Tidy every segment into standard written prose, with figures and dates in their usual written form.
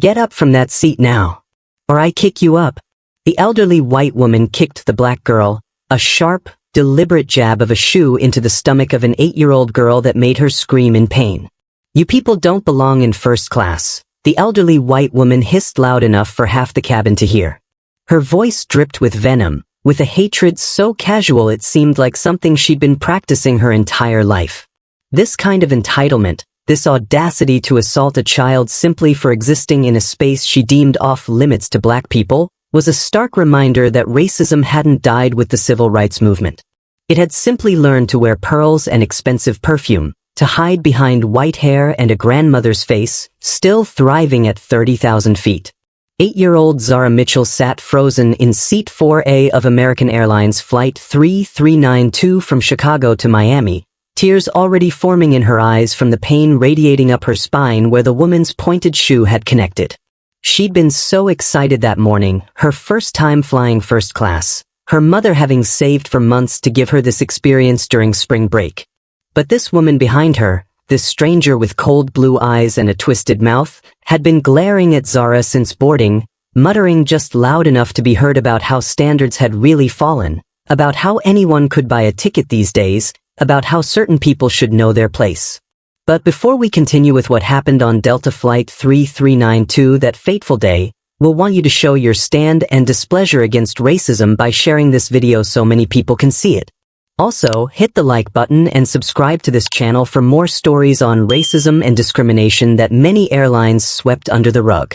Get up from that seat now, or I kick you up. The elderly white woman kicked the black girl, a sharp, deliberate jab of a shoe into the stomach of an 8-year-old girl that made her scream in pain. You people don't belong in first class, the elderly white woman hissed loud enough for half the cabin to hear. Her voice dripped with venom, with a hatred so casual it seemed like something she'd been practicing her entire life. This kind of entitlement, this audacity to assault a child simply for existing in a space she deemed off limits to black people, was a stark reminder that racism hadn't died with the civil rights movement. It had simply learned to wear pearls and expensive perfume, to hide behind white hair and a grandmother's face, still thriving at 30,000 feet. 8-year-old Zara Mitchell sat frozen in Seat 4A of American Airlines Flight 3392 from Chicago to Miami, tears already forming in her eyes from the pain radiating up her spine where the woman's pointed shoe had connected. She'd been so excited that morning, her first time flying first class, her mother having saved for months to give her this experience during spring break. But this woman behind her, this stranger with cold blue eyes and a twisted mouth, had been glaring at Zara since boarding, muttering just loud enough to be heard about how standards had really fallen, about how anyone could buy a ticket these days, about how certain people should know their place. But before we continue with what happened on Delta Flight 3392 that fateful day, we'll want you to show your stand and displeasure against racism by sharing this video so many people can see it. Also, hit the like button and subscribe to this channel for more stories on racism and discrimination that many airlines swept under the rug.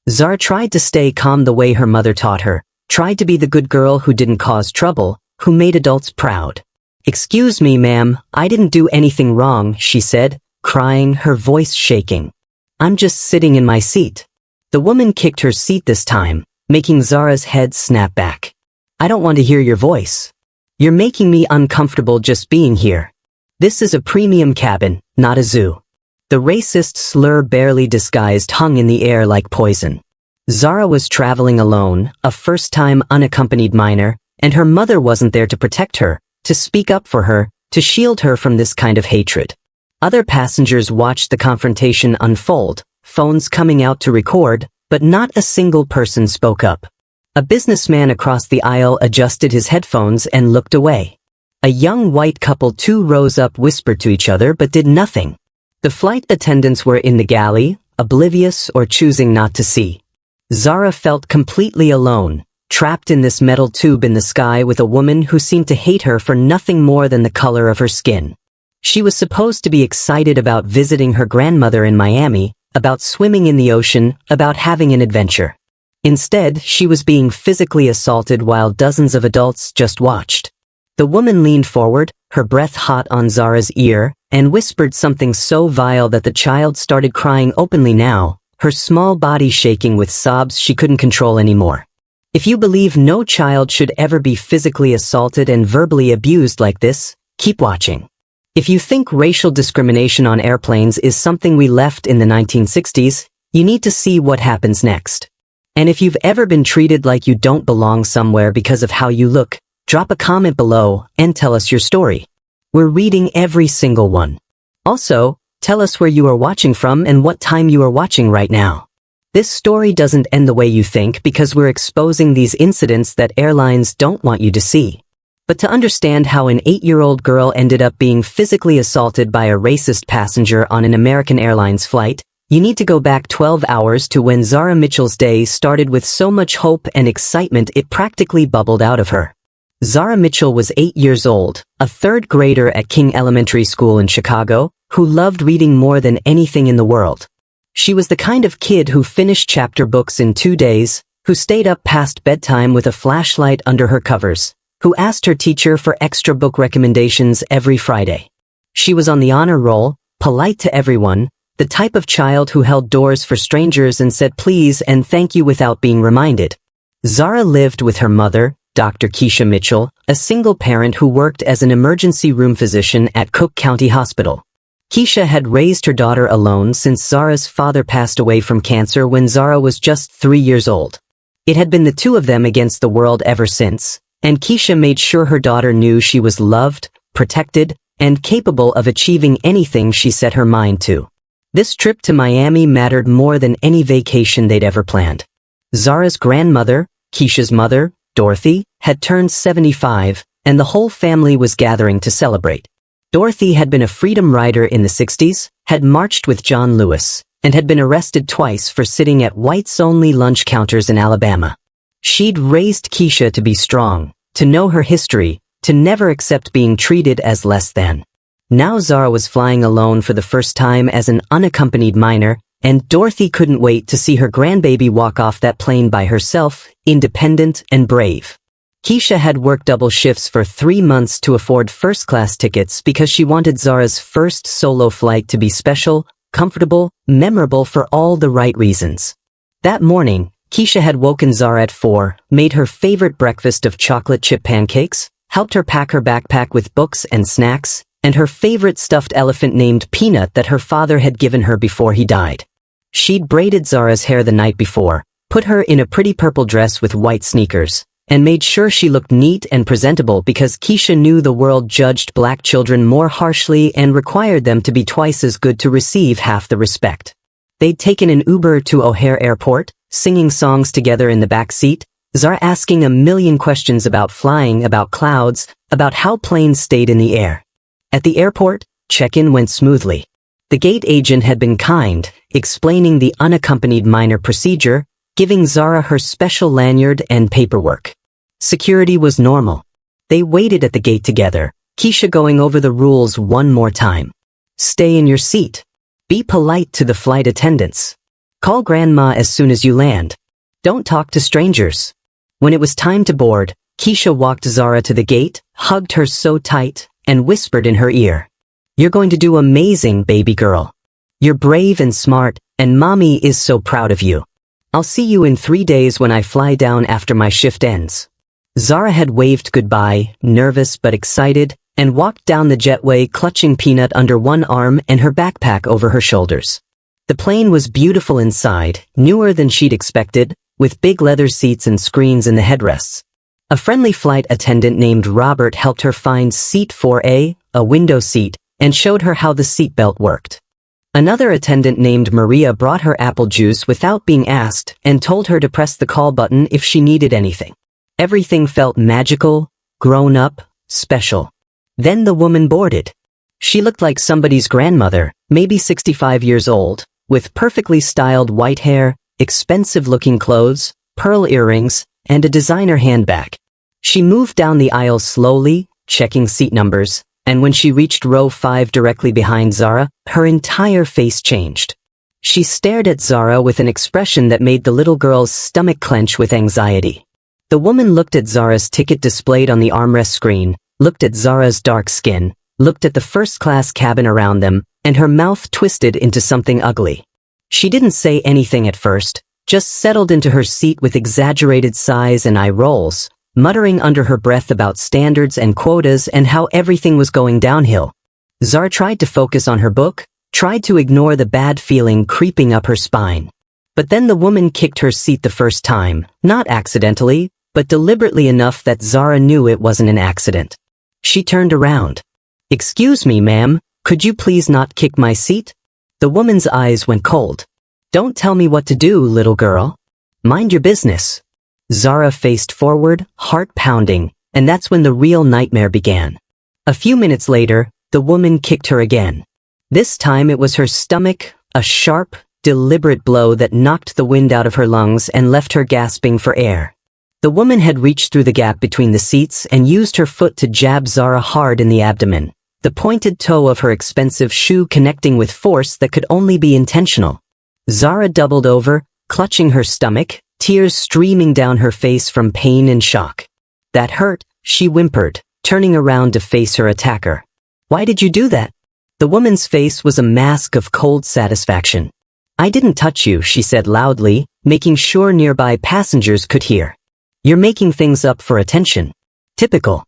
Zara tried to stay calm the way her mother taught her, tried to be the good girl who didn't cause trouble, who made adults proud. "Excuse me, ma'am, I didn't do anything wrong," she said, crying, her voice shaking. "I'm just sitting in my seat." The woman kicked her seat this time, making Zara's head snap back. "I don't want to hear your voice. You're making me uncomfortable just being here. This is a premium cabin, not a zoo." The racist slur barely disguised hung in the air like poison. Zara was traveling alone, a first-time unaccompanied minor, and her mother wasn't there to protect her, to speak up for her, to shield her from this kind of hatred. Other passengers watched the confrontation unfold, phones coming out to record, but not a single person spoke up. A businessman across the aisle adjusted his headphones and looked away. A young white couple 2 rows up whispered to each other but did nothing. The flight attendants were in the galley, oblivious or choosing not to see. Zara felt completely alone, trapped in this metal tube in the sky with a woman who seemed to hate her for nothing more than the color of her skin. She was supposed to be excited about visiting her grandmother in Miami, about swimming in the ocean, about having an adventure. Instead, she was being physically assaulted while dozens of adults just watched. The woman leaned forward, her breath hot on Zara's ear, and whispered something so vile that the child started crying openly now, her small body shaking with sobs she couldn't control anymore. If you believe no child should ever be physically assaulted and verbally abused like this, keep watching. If you think racial discrimination on airplanes is something we left in the 1960s, you need to see what happens next. And if you've ever been treated like you don't belong somewhere because of how you look, drop a comment below and tell us your story. We're reading every single one. Also, tell us where you are watching from and what time you are watching right now. This story doesn't end the way you think because we're exposing these incidents that airlines don't want you to see. But to understand how an 8-year-old girl ended up being physically assaulted by a racist passenger on an American Airlines flight, you need to go back 12 hours to when Zara Mitchell's day started with so much hope and excitement it practically bubbled out of her. Zara Mitchell was 8 years old, a 3rd grader at King Elementary School in Chicago, who loved reading more than anything in the world. She was the kind of kid who finished chapter books in 2 days, who stayed up past bedtime with a flashlight under her covers, who asked her teacher for extra book recommendations every Friday. She was on the honor roll, polite to everyone, the type of child who held doors for strangers and said please and thank you without being reminded. Zara lived with her mother, Dr. Keisha Mitchell, a single parent who worked as an emergency room physician at Cook County Hospital. Keisha had raised her daughter alone since Zara's father passed away from cancer when Zara was just 3 years old. It had been the two of them against the world ever since, and Keisha made sure her daughter knew she was loved, protected, and capable of achieving anything she set her mind to. This trip to Miami mattered more than any vacation they'd ever planned. Zara's grandmother, Keisha's mother, Dorothy, had turned 75, and the whole family was gathering to celebrate. Dorothy had been a freedom rider in the 60s, had marched with John Lewis, and had been arrested twice for sitting at whites-only lunch counters in Alabama. She'd raised Keisha to be strong, to know her history, to never accept being treated as less than. Now Zara was flying alone for the first time as an unaccompanied minor, and Dorothy couldn't wait to see her grandbaby walk off that plane by herself, independent and brave. Keisha had worked double shifts for 3 months to afford first-class tickets because she wanted Zara's first solo flight to be special, comfortable, memorable for all the right reasons. That morning, Keisha had woken Zara at 4, made her favorite breakfast of chocolate chip pancakes, helped her pack her backpack with books and snacks, and her favorite stuffed elephant named Peanut that her father had given her before he died. She'd braided Zara's hair the night before, put her in a pretty purple dress with white sneakers, and made sure she looked neat and presentable because Keisha knew the world judged black children more harshly and required them to be twice as good to receive half the respect. They'd taken an Uber to O'Hare Airport, singing songs together in the back seat, Zara asking a million questions about flying, about clouds, about how planes stayed in the air. At the airport, check-in went smoothly. The gate agent had been kind, explaining the unaccompanied minor procedure, giving Zara her special lanyard and paperwork. Security was normal. They waited at the gate together, Keisha going over the rules one more time. Stay in your seat. Be polite to the flight attendants. Call grandma as soon as you land. Don't talk to strangers. When it was time to board, Keisha walked Zara to the gate, hugged her so tight, and whispered in her ear, "You're going to do amazing, baby girl. You're brave and smart, and mommy is so proud of you. I'll see you in 3 days when I fly down after my shift ends." Zara had waved goodbye, nervous but excited, and walked down the jetway clutching Peanut under one arm and her backpack over her shoulders. The plane was beautiful inside, newer than she'd expected, with big leather seats and screens in the headrests. A friendly flight attendant named Robert helped her find seat 4A, a window seat, and showed her how the seatbelt worked. Another attendant named Maria brought her apple juice without being asked and told her to press the call button if she needed anything. Everything felt magical, grown up, special. Then the woman boarded. She looked like somebody's grandmother, maybe 65 years old, with perfectly styled white hair, expensive-looking clothes, pearl earrings, and a designer handbag. She moved down the aisle slowly, checking seat numbers, and when she reached row 5 directly behind Zara, her entire face changed. She stared at Zara with an expression that made the little girl's stomach clench with anxiety. The woman looked at Zara's ticket displayed on the armrest screen, looked at Zara's dark skin, looked at the first-class cabin around them, and her mouth twisted into something ugly. She didn't say anything at first, just settled into her seat with exaggerated sighs and eye rolls, muttering under her breath about standards and quotas and how everything was going downhill. Zara tried to focus on her book, tried to ignore the bad feeling creeping up her spine. But then the woman kicked her seat the first time, not accidentally, but deliberately enough that Zara knew it wasn't an accident. She turned around. "Excuse me, ma'am, could you please not kick my seat?" The woman's eyes went cold. "Don't tell me what to do, little girl. Mind your business." Zara faced forward, heart pounding, and that's when the real nightmare began. A few minutes later, the woman kicked her again. This time it was her stomach, a sharp, deliberate blow that knocked the wind out of her lungs and left her gasping for air. The woman had reached through the gap between the seats and used her foot to jab Zara hard in the abdomen, the pointed toe of her expensive shoe connecting with force that could only be intentional. Zara doubled over, clutching her stomach, tears streaming down her face from pain and shock. "That hurt," she whimpered, turning around to face her attacker. "Why did you do that?" The woman's face was a mask of cold satisfaction. "I didn't touch you," she said loudly, making sure nearby passengers could hear. "You're making things up for attention." Typical.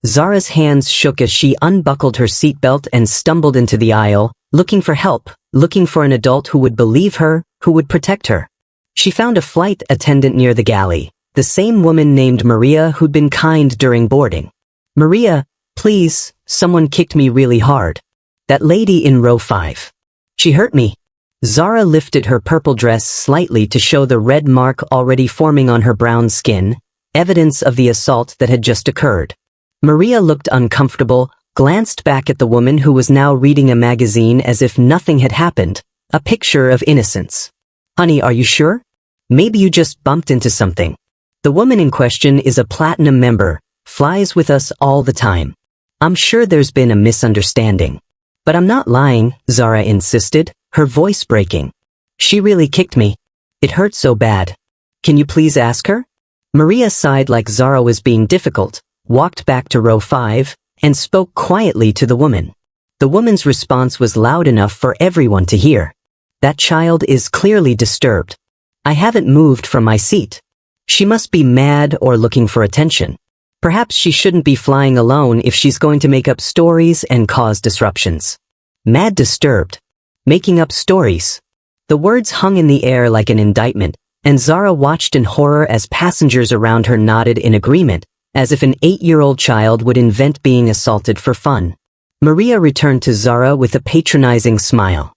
Zara's hands shook as she unbuckled her seatbelt and stumbled into the aisle, looking for help, looking for an adult who would believe her, who would protect her. She found a flight attendant near the galley, the same woman named Maria who'd been kind during boarding. "Maria, please, someone kicked me really hard. That lady in row 5. She hurt me." Zara lifted her purple dress slightly to show the red mark already forming on her brown skin, evidence of the assault that had just occurred. Maria looked uncomfortable, glanced back at the woman who was now reading a magazine as if nothing had happened, a picture of innocence. Honey, are you sure? Maybe you just bumped into something. The woman in question is a platinum member, flies with us all the time. I'm sure there's been a misunderstanding. But I'm not lying, Zara insisted, her voice breaking. She really kicked me. It hurt so bad. Can you please ask her? Maria sighed like Zara was being difficult, walked back to row 5, and spoke quietly to the woman. The woman's response was loud enough for everyone to hear. That child is clearly disturbed. I haven't moved from my seat. She must be mad or looking for attention. Perhaps she shouldn't be flying alone if she's going to make up stories and cause disruptions. Mad disturbed. Making up stories. The words hung in the air like an indictment, and Zara watched in horror as passengers around her nodded in agreement, as if an 8-year-old child would invent being assaulted for fun. Maria returned to Zara with a patronizing smile.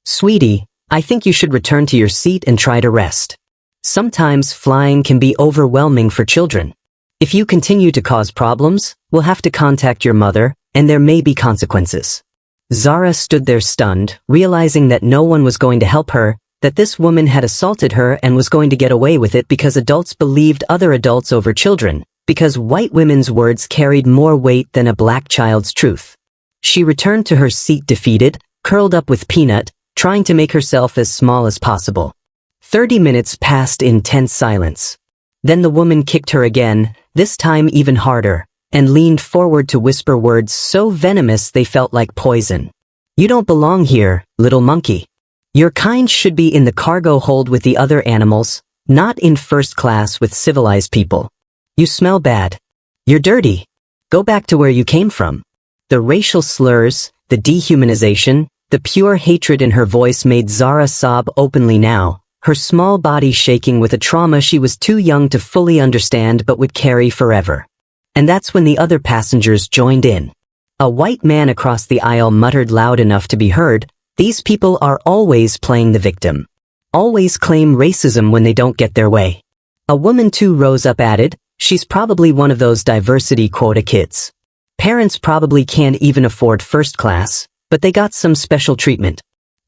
Sweetie, I think you should return to your seat and try to rest. Sometimes flying can be overwhelming for children. If you continue to cause problems, we'll have to contact your mother, and there may be consequences. Zara stood there stunned, realizing that no one was going to help her, that this woman had assaulted her and was going to get away with it because adults believed other adults over children, because white women's words carried more weight than a black child's truth. She returned to her seat defeated, curled up with Peanut, trying to make herself as small as possible. 30 minutes passed in tense silence. Then the woman kicked her again, this time even harder, and leaned forward to whisper words so venomous they felt like poison. You don't belong here, little monkey. Your kind should be in the cargo hold with the other animals, not in first class with civilized people. You smell bad. You're dirty. Go back to where you came from. The racial slurs, the dehumanization, the pure hatred in her voice made Zara sob openly now, her small body shaking with a trauma she was too young to fully understand but would carry forever. And that's when the other passengers joined in. A white man across the aisle muttered loud enough to be heard, "These people are always playing the victim. Always claim racism when they don't get their way." A woman 2 rows up added, "She's probably one of those diversity quota kids. Parents probably can't even afford first class, but they got some special treatment."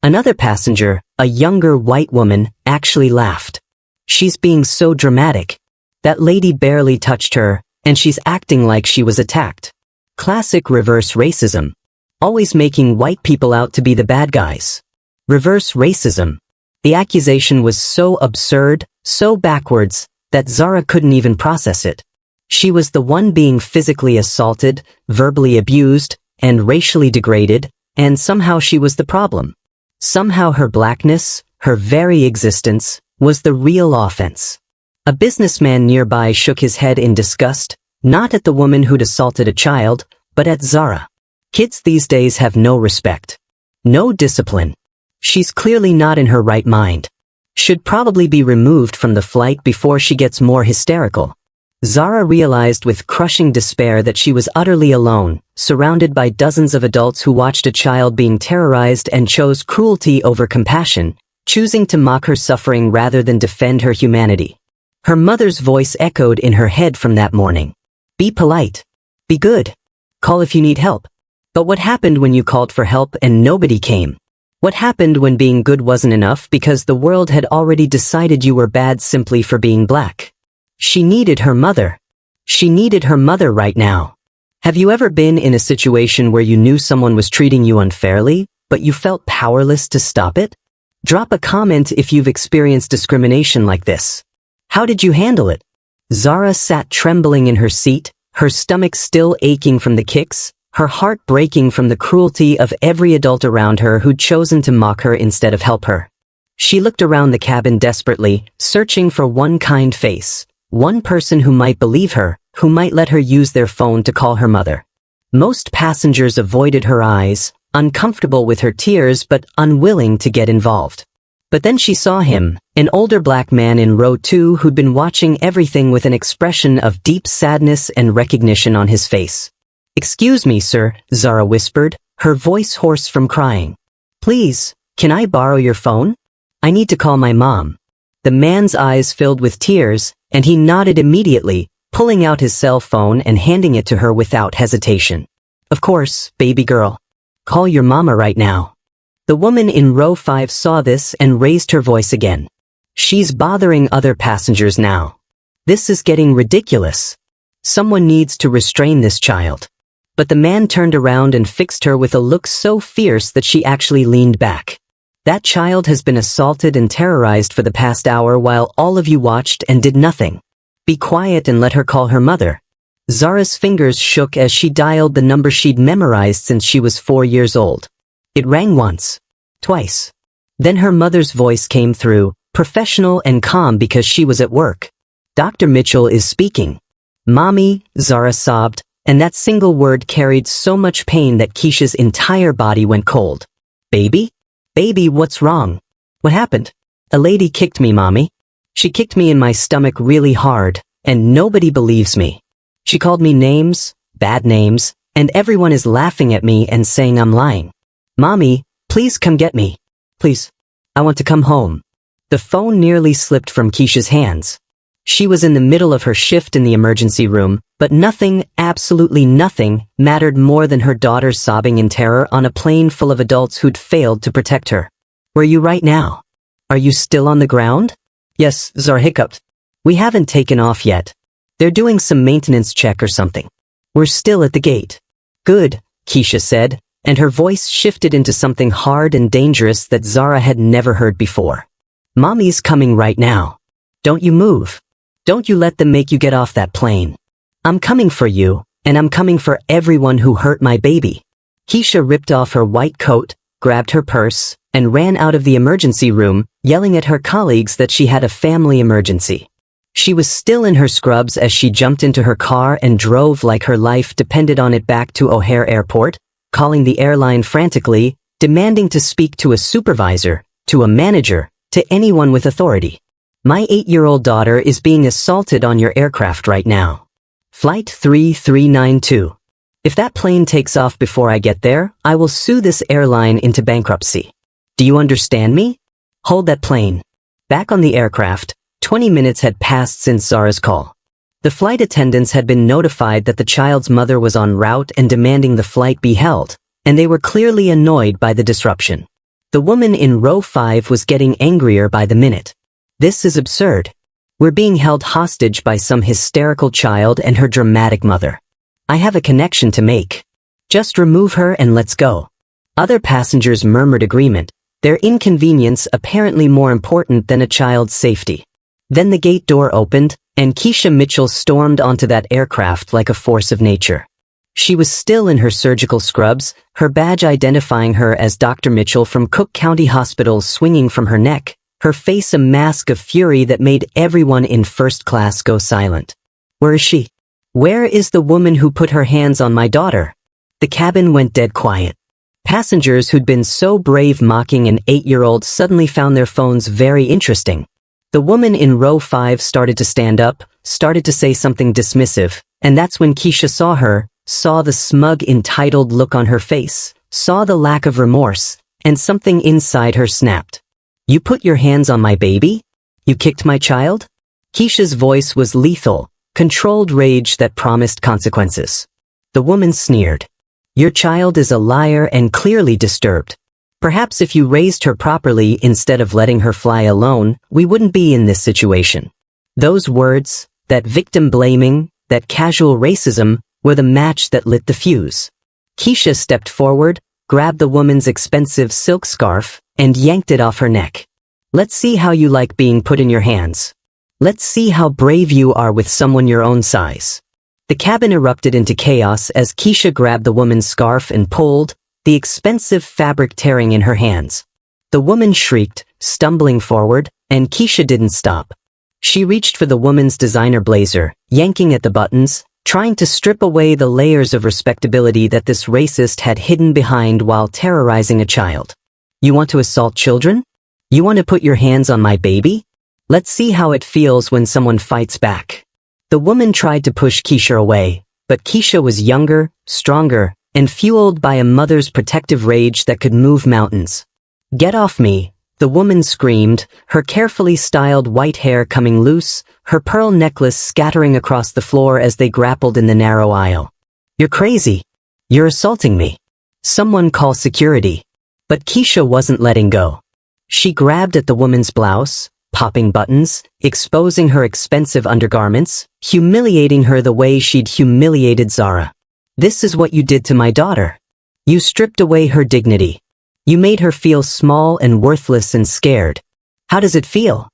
Another passenger, a younger white woman, actually laughed. "She's being so dramatic. That lady barely touched her, and she's acting like she was attacked. Classic reverse racism. Always making white people out to be the bad guys. Reverse racism." The accusation was so absurd, so backwards, that Zara couldn't even process it. She was the one being physically assaulted, verbally abused, and racially degraded, and somehow she was the problem. Somehow her blackness, her very existence, was the real offense. A businessman nearby shook his head in disgust, not at the woman who'd assaulted a child, but at Zara. Kids these days have no respect. No discipline. She's clearly not in her right mind. Should probably be removed from the flight before she gets more hysterical. Zara realized with crushing despair that she was utterly alone, surrounded by dozens of adults who watched a child being terrorized and chose cruelty over compassion, choosing to mock her suffering rather than defend her humanity. Her mother's voice echoed in her head from that morning. Be polite. Be good. Call if you need help. But what happened when you called for help and nobody came? What happened when being good wasn't enough because the world had already decided you were bad simply for being black? She needed her mother. She needed her mother right now. Have you ever been in a situation where you knew someone was treating you unfairly, but you felt powerless to stop it? Drop a comment if you've experienced discrimination like this. How did you handle it? Zara sat trembling in her seat, her stomach still aching from the kicks, her heart breaking from the cruelty of every adult around her who'd chosen to mock her instead of help her. She looked around the cabin desperately, searching for one kind face, one person who might believe her, who might let her use their phone to call her mother. Most passengers avoided her eyes, uncomfortable with her tears but unwilling to get involved. But then she saw him, an older black man in row 2 who'd been watching everything with an expression of deep sadness and recognition on his face. "Excuse me, sir," Zara whispered, her voice hoarse from crying. "Please, Can I borrow your phone? I need to call my mom. The man's eyes filled with tears, and he nodded immediately, pulling out his cell phone and handing it to her without hesitation. Of course, baby girl. Call your mama right now. The woman in row 5 saw this and raised her voice again. She's bothering other passengers now. This is getting ridiculous. Someone needs to restrain this child. But the man turned around and fixed her with a look so fierce that she actually leaned back. That child has been assaulted and terrorized for the past hour while all of you watched and did nothing. Be quiet and let her call her mother. Zara's fingers shook as she dialed the number she'd memorized since she was 4 years old. It rang once, twice. Then her mother's voice came through, professional and calm because she was at work. Dr. Mitchell is speaking. Mommy, Zara sobbed, and that single word carried so much pain that Keisha's entire body went cold. Baby? Baby, what's wrong? What happened? A lady kicked me, Mommy. She kicked me in my stomach really hard, and nobody believes me. She called me names, bad names, and everyone is laughing at me and saying I'm lying. Mommy, please come get me. Please. I want to come home. The phone nearly slipped from Keisha's hands. She was in the middle of her shift in the emergency room, but nothing, absolutely nothing, mattered more than her daughter sobbing in terror on a plane full of adults who'd failed to protect her. Where are you right now? Are you still on the ground? Yes, Zara hiccuped. We haven't taken off yet. They're doing some maintenance check or something. We're still at the gate. Good, Keisha said, and her voice shifted into something hard and dangerous that Zara had never heard before. Mommy's coming right now. Don't you move. Don't you let them make you get off that plane. I'm coming for you, and I'm coming for everyone who hurt my baby. Keisha ripped off her white coat, grabbed her purse, and ran out of the emergency room, yelling at her colleagues that she had a family emergency. She was still in her scrubs as she jumped into her car and drove like her life depended on it back to O'Hare Airport, calling the airline frantically, demanding to speak to a supervisor, to a manager, to anyone with authority. My 8-year-old daughter is being assaulted on your aircraft right now. Flight 3392. If that plane takes off before I get there, I will sue this airline into bankruptcy. Do you understand me? Hold that plane. Back on the aircraft, 20 minutes had passed since Zara's call. The flight attendants had been notified that the child's mother was en route and demanding the flight be held, and they were clearly annoyed by the disruption. The woman in row 5 was getting angrier by the minute. This is absurd. We're being held hostage by some hysterical child and her dramatic mother. I have a connection to make. Just remove her and let's go. Other passengers murmured agreement, their inconvenience apparently more important than a child's safety. Then the gate door opened, and Keisha Mitchell stormed onto that aircraft like a force of nature. She was still in her surgical scrubs, her badge identifying her as Dr. Mitchell from Cook County Hospital swinging from her neck, her face a mask of fury that made everyone in first class go silent. Where is she? Where is the woman who put her hands on my daughter? The cabin went dead quiet. Passengers who'd been so brave mocking an 8-year-old suddenly found their phones very interesting. The woman in row 5 started to stand up, started to say something dismissive, and that's when Keisha saw her, saw the smug, entitled look on her face, saw the lack of remorse, and something inside her snapped. You put your hands on my baby? You kicked my child? Keisha's voice was lethal, controlled rage that promised consequences. The woman sneered. Your child is a liar and clearly disturbed. Perhaps if you raised her properly instead of letting her fly alone, we wouldn't be in this situation. Those words, that victim blaming, that casual racism, were the match that lit the fuse. Keisha stepped forward, grabbed the woman's expensive silk scarf, and yanked it off her neck. Let's see how you like being put in your hands. Let's see how brave you are with someone your own size. The cabin erupted into chaos as Keisha grabbed the woman's scarf and pulled, the expensive fabric tearing in her hands. The woman shrieked, stumbling forward, and Keisha didn't stop. She reached for the woman's designer blazer, yanking at the buttons, trying to strip away the layers of respectability that this racist had hidden behind while terrorizing a child. You want to assault children? You want to put your hands on my baby? Let's see how it feels when someone fights back. The woman tried to push Keisha away, but Keisha was younger, stronger, and fueled by a mother's protective rage that could move mountains. Get off me, the woman screamed, her carefully styled white hair coming loose, her pearl necklace scattering across the floor as they grappled in the narrow aisle. You're crazy. You're assaulting me. Someone call security. But Keisha wasn't letting go. She grabbed at the woman's blouse, popping buttons, exposing her expensive undergarments, humiliating her the way she'd humiliated Zara. This is what you did to my daughter. You stripped away her dignity. You made her feel small and worthless and scared. How does it feel?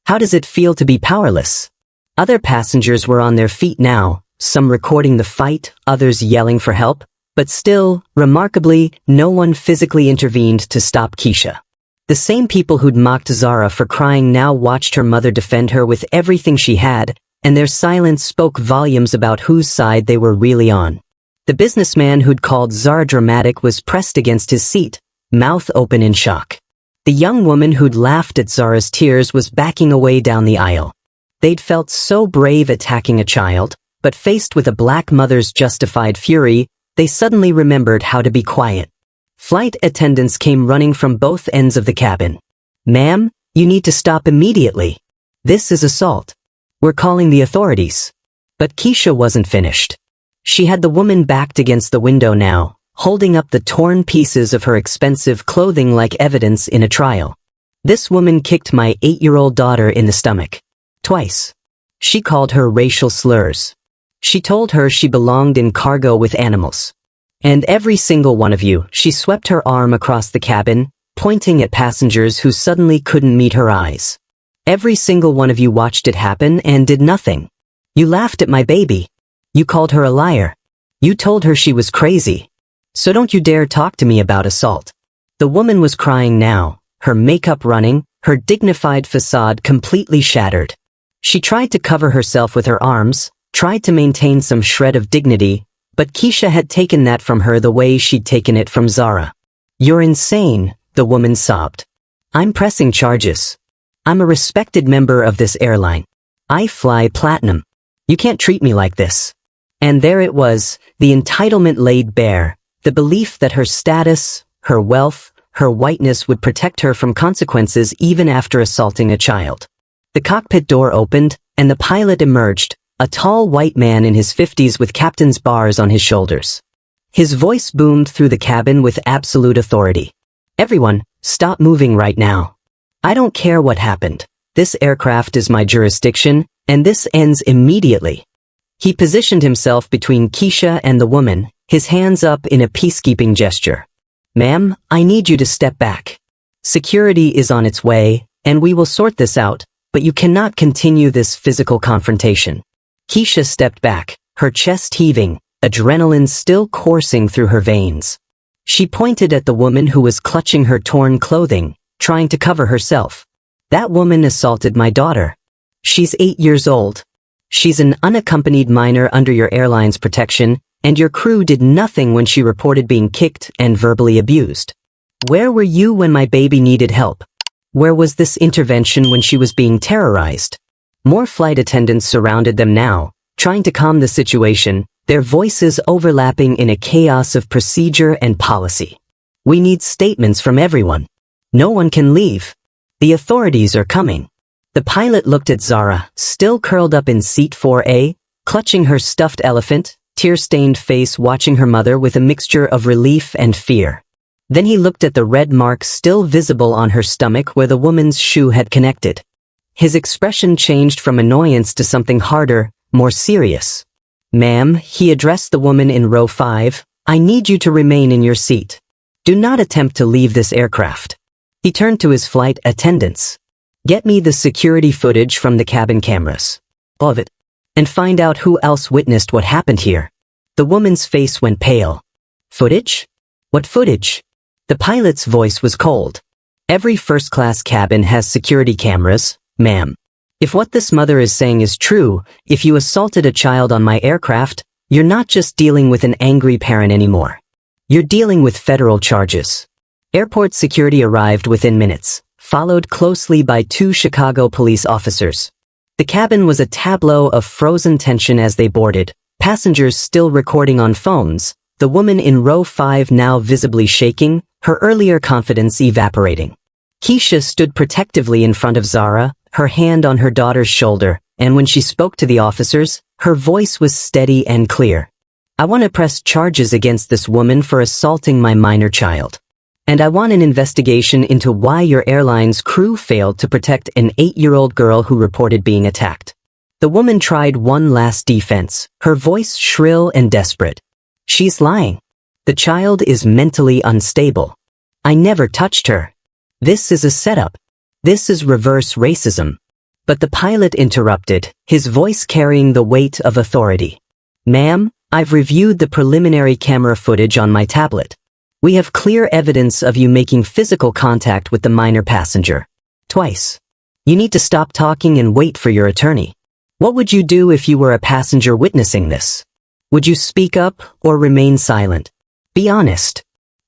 How does it feel to be powerless? Other passengers were on their feet now, some recording the fight, others yelling for help, but still, remarkably, no one physically intervened to stop Keisha. The same people who'd mocked Zara for crying now watched her mother defend her with everything she had, and their silence spoke volumes about whose side they were really on. The businessman who'd called Zara dramatic was pressed against his seat, mouth open in shock. The young woman who'd laughed at Zara's tears was backing away down the aisle. They'd felt so brave attacking a child, but faced with a black mother's justified fury, they suddenly remembered how to be quiet. Flight attendants came running from both ends of the cabin. Ma'am, you need to stop immediately. This is assault. We're calling the authorities. But Keisha wasn't finished. She had the woman backed against the window now, holding up the torn pieces of her expensive clothing like evidence in a trial. This woman kicked my 8-year-old daughter in the stomach. Twice. She called her racial slurs. She told her she belonged in cargo with animals. And every single one of you, she swept her arm across the cabin, pointing at passengers who suddenly couldn't meet her eyes. Every single one of you watched it happen and did nothing. You laughed at my baby. You called her a liar. You told her she was crazy. So don't you dare talk to me about assault. The woman was crying now, her makeup running, her dignified facade completely shattered. She tried to cover herself with her arms, tried to maintain some shred of dignity, but Keisha had taken that from her the way she'd taken it from Zara. You're insane, the woman sobbed. I'm pressing charges. I'm a respected member of this airline. I fly platinum. You can't treat me like this. And there it was, the entitlement laid bare, the belief that her status, her wealth, her whiteness would protect her from consequences even after assaulting a child. The cockpit door opened, and the pilot emerged, a tall white man in his 50s with captain's bars on his shoulders. His voice boomed through the cabin with absolute authority. Everyone, stop moving right now. I don't care what happened. This aircraft is my jurisdiction, and this ends immediately. He positioned himself between Keisha and the woman, his hands up in a peacekeeping gesture. Ma'am, I need you to step back. Security is on its way, and we will sort this out, but you cannot continue this physical confrontation. Keisha stepped back, her chest heaving, adrenaline still coursing through her veins. She pointed at the woman who was clutching her torn clothing, trying to cover herself. That woman assaulted my daughter. She's 8 years old. She's an unaccompanied minor under your airline's protection, and your crew did nothing when she reported being kicked and verbally abused. Where were you when my baby needed help? Where was this intervention when she was being terrorized? More flight attendants surrounded them now, trying to calm the situation, their voices overlapping in a chaos of procedure and policy. We need statements from everyone. No one can leave. The authorities are coming. The pilot looked at Zara, still curled up in seat 4A, clutching her stuffed elephant, tear-stained face watching her mother with a mixture of relief and fear. Then he looked at the red mark still visible on her stomach where the woman's shoe had connected. His expression changed from annoyance to something harder, more serious. Ma'am, he addressed the woman in row 5, I need you to remain in your seat. Do not attempt to leave this aircraft. He turned to his flight attendants. Get me the security footage from the cabin cameras. Of it. And find out who else witnessed what happened here. The woman's face went pale. Footage? What footage? The pilot's voice was cold. Every first-class cabin has security cameras, ma'am. If what this mother is saying is true, if you assaulted a child on my aircraft, you're not just dealing with an angry parent anymore. You're dealing with federal charges. Airport security arrived within minutes, followed closely by 2 Chicago police officers. The cabin was a tableau of frozen tension as they boarded, passengers still recording on phones, the woman in row 5 now visibly shaking, her earlier confidence evaporating. Keisha stood protectively in front of Zara, her hand on her daughter's shoulder, and when she spoke to the officers, her voice was steady and clear. I want to press charges against this woman for assaulting my minor child. And I want an investigation into why your airline's crew failed to protect an 8-year-old girl who reported being attacked. The woman tried one last defense, her voice shrill and desperate. She's lying. The child is mentally unstable. I never touched her. This is a setup. This is reverse racism. But the pilot interrupted, his voice carrying the weight of authority. Ma'am, I've reviewed the preliminary camera footage on my tablet. We have clear evidence of you making physical contact with the minor passenger. Twice. You need to stop talking and wait for your attorney. What would you do if you were a passenger witnessing this? Would you speak up or remain silent? Be honest.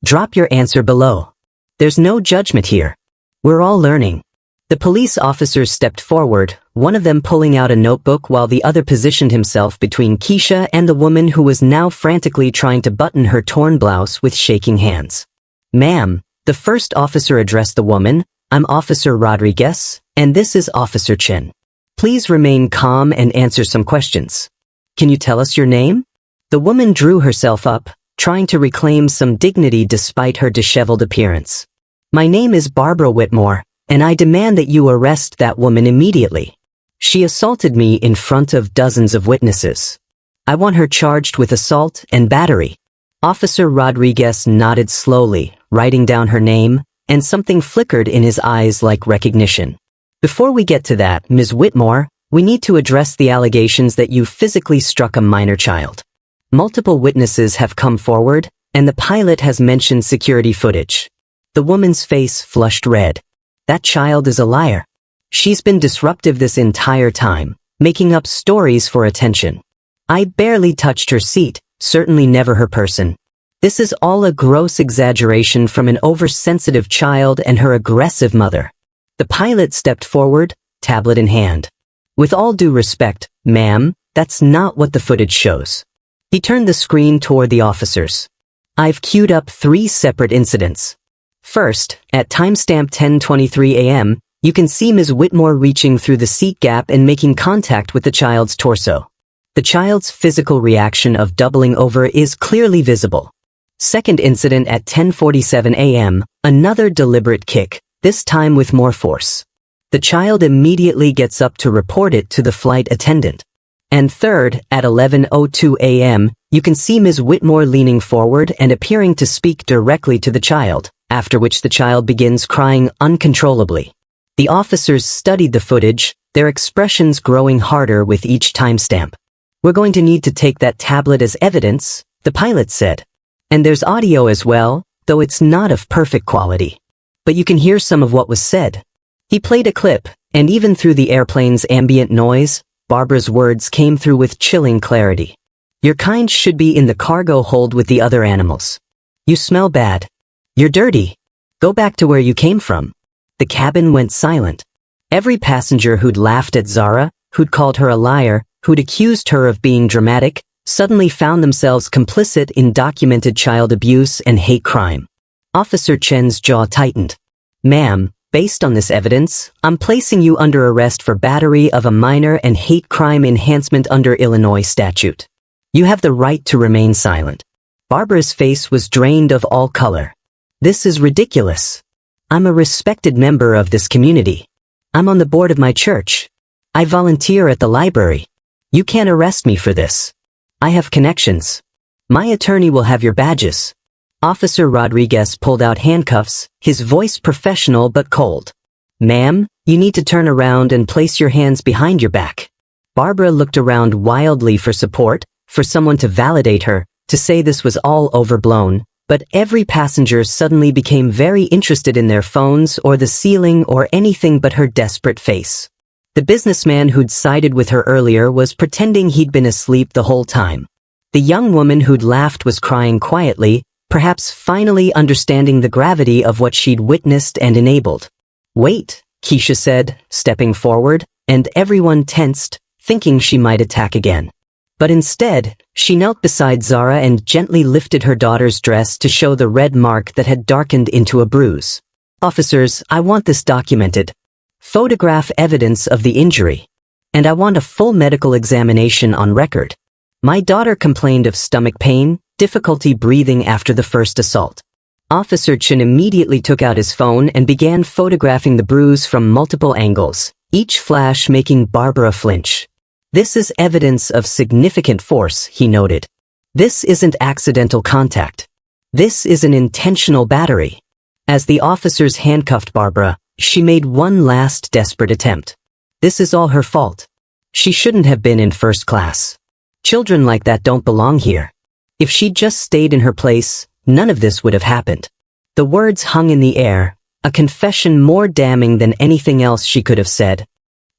Drop your answer below. There's no judgment here. We're all learning. The police officers stepped forward, one of them pulling out a notebook while the other positioned himself between Keisha and the woman who was now frantically trying to button her torn blouse with shaking hands. Ma'am, the first officer addressed the woman, I'm Officer Rodriguez, and this is Officer Chen. Please remain calm and answer some questions. Can you tell us your name? The woman drew herself up, trying to reclaim some dignity despite her disheveled appearance. My name is Barbara Whitmore, and I demand that you arrest that woman immediately. She assaulted me in front of dozens of witnesses. I want her charged with assault and battery. Officer Rodriguez nodded slowly, writing down her name, and something flickered in his eyes like recognition. Before we get to that, Ms. Whitmore, we need to address the allegations that you physically struck a minor child. Multiple witnesses have come forward, and the pilot has mentioned security footage. The woman's face flushed red. That child is a liar. She's been disruptive this entire time, making up stories for attention. I barely touched her seat, certainly never her person. This is all a gross exaggeration from an oversensitive child and her aggressive mother. The pilot stepped forward, tablet in hand. With all due respect, ma'am, that's not what the footage shows. He turned the screen toward the officers. I've queued up 3 separate incidents. First, at timestamp 10:23 a.m., you can see Ms. Whitmore reaching through the seat gap and making contact with the child's torso. The child's physical reaction of doubling over is clearly visible. Second incident at 10:47 a.m., another deliberate kick, this time with more force. The child immediately gets up to report it to the flight attendant. And third, at 11:02 a.m., you can see Ms. Whitmore leaning forward and appearing to speak directly to the child, after which the child begins crying uncontrollably. The officers studied the footage, their expressions growing harder with each timestamp. We're going to need to take that tablet as evidence, the pilot said. And there's audio as well, though it's not of perfect quality. But you can hear some of what was said. He played a clip, and even through the airplane's ambient noise, Barbara's words came through with chilling clarity. Your kind should be in the cargo hold with the other animals. You smell bad. You're dirty. Go back to where you came from. The cabin went silent. Every passenger who'd laughed at Zara, who'd called her a liar, who'd accused her of being dramatic, suddenly found themselves complicit in documented child abuse and hate crime. Officer Chen's jaw tightened. Ma'am, based on this evidence, I'm placing you under arrest for battery of a minor and hate crime enhancement under Illinois statute. You have the right to remain silent. Barbara's face was drained of all color. This is ridiculous. I'm a respected member of this community. I'm on the board of my church. I volunteer at the library. You can't arrest me for this. I have connections. My attorney will have your badges. Officer Rodriguez pulled out handcuffs, his voice professional but cold. Ma'am, you need to turn around and place your hands behind your back. Barbara looked around wildly for support, for someone to validate her, to say this was all overblown, but every passenger suddenly became very interested in their phones or the ceiling or anything but her desperate face. The businessman who'd sided with her earlier was pretending he'd been asleep the whole time. The young woman who'd laughed was crying quietly, perhaps finally understanding the gravity of what she'd witnessed and enabled. Wait, Keisha said, stepping forward, and everyone tensed, thinking she might attack again. But instead, she knelt beside Zara and gently lifted her daughter's dress to show the red mark that had darkened into a bruise. "Officers, I want this documented. Photograph evidence of the injury. And I want a full medical examination on record. My daughter complained of stomach pain, difficulty breathing after the first assault." Officer Chen immediately took out his phone and began photographing the bruise from multiple angles, each flash making Barbara flinch. "This is evidence of significant force," he noted. "This isn't accidental contact. This is an intentional battery." As the officers handcuffed Barbara, she made one last desperate attempt. "This is all her fault. She shouldn't have been in first class. Children like that don't belong here. If she'd just stayed in her place, none of this would have happened." The words hung in the air, a confession more damning than anything else she could have said.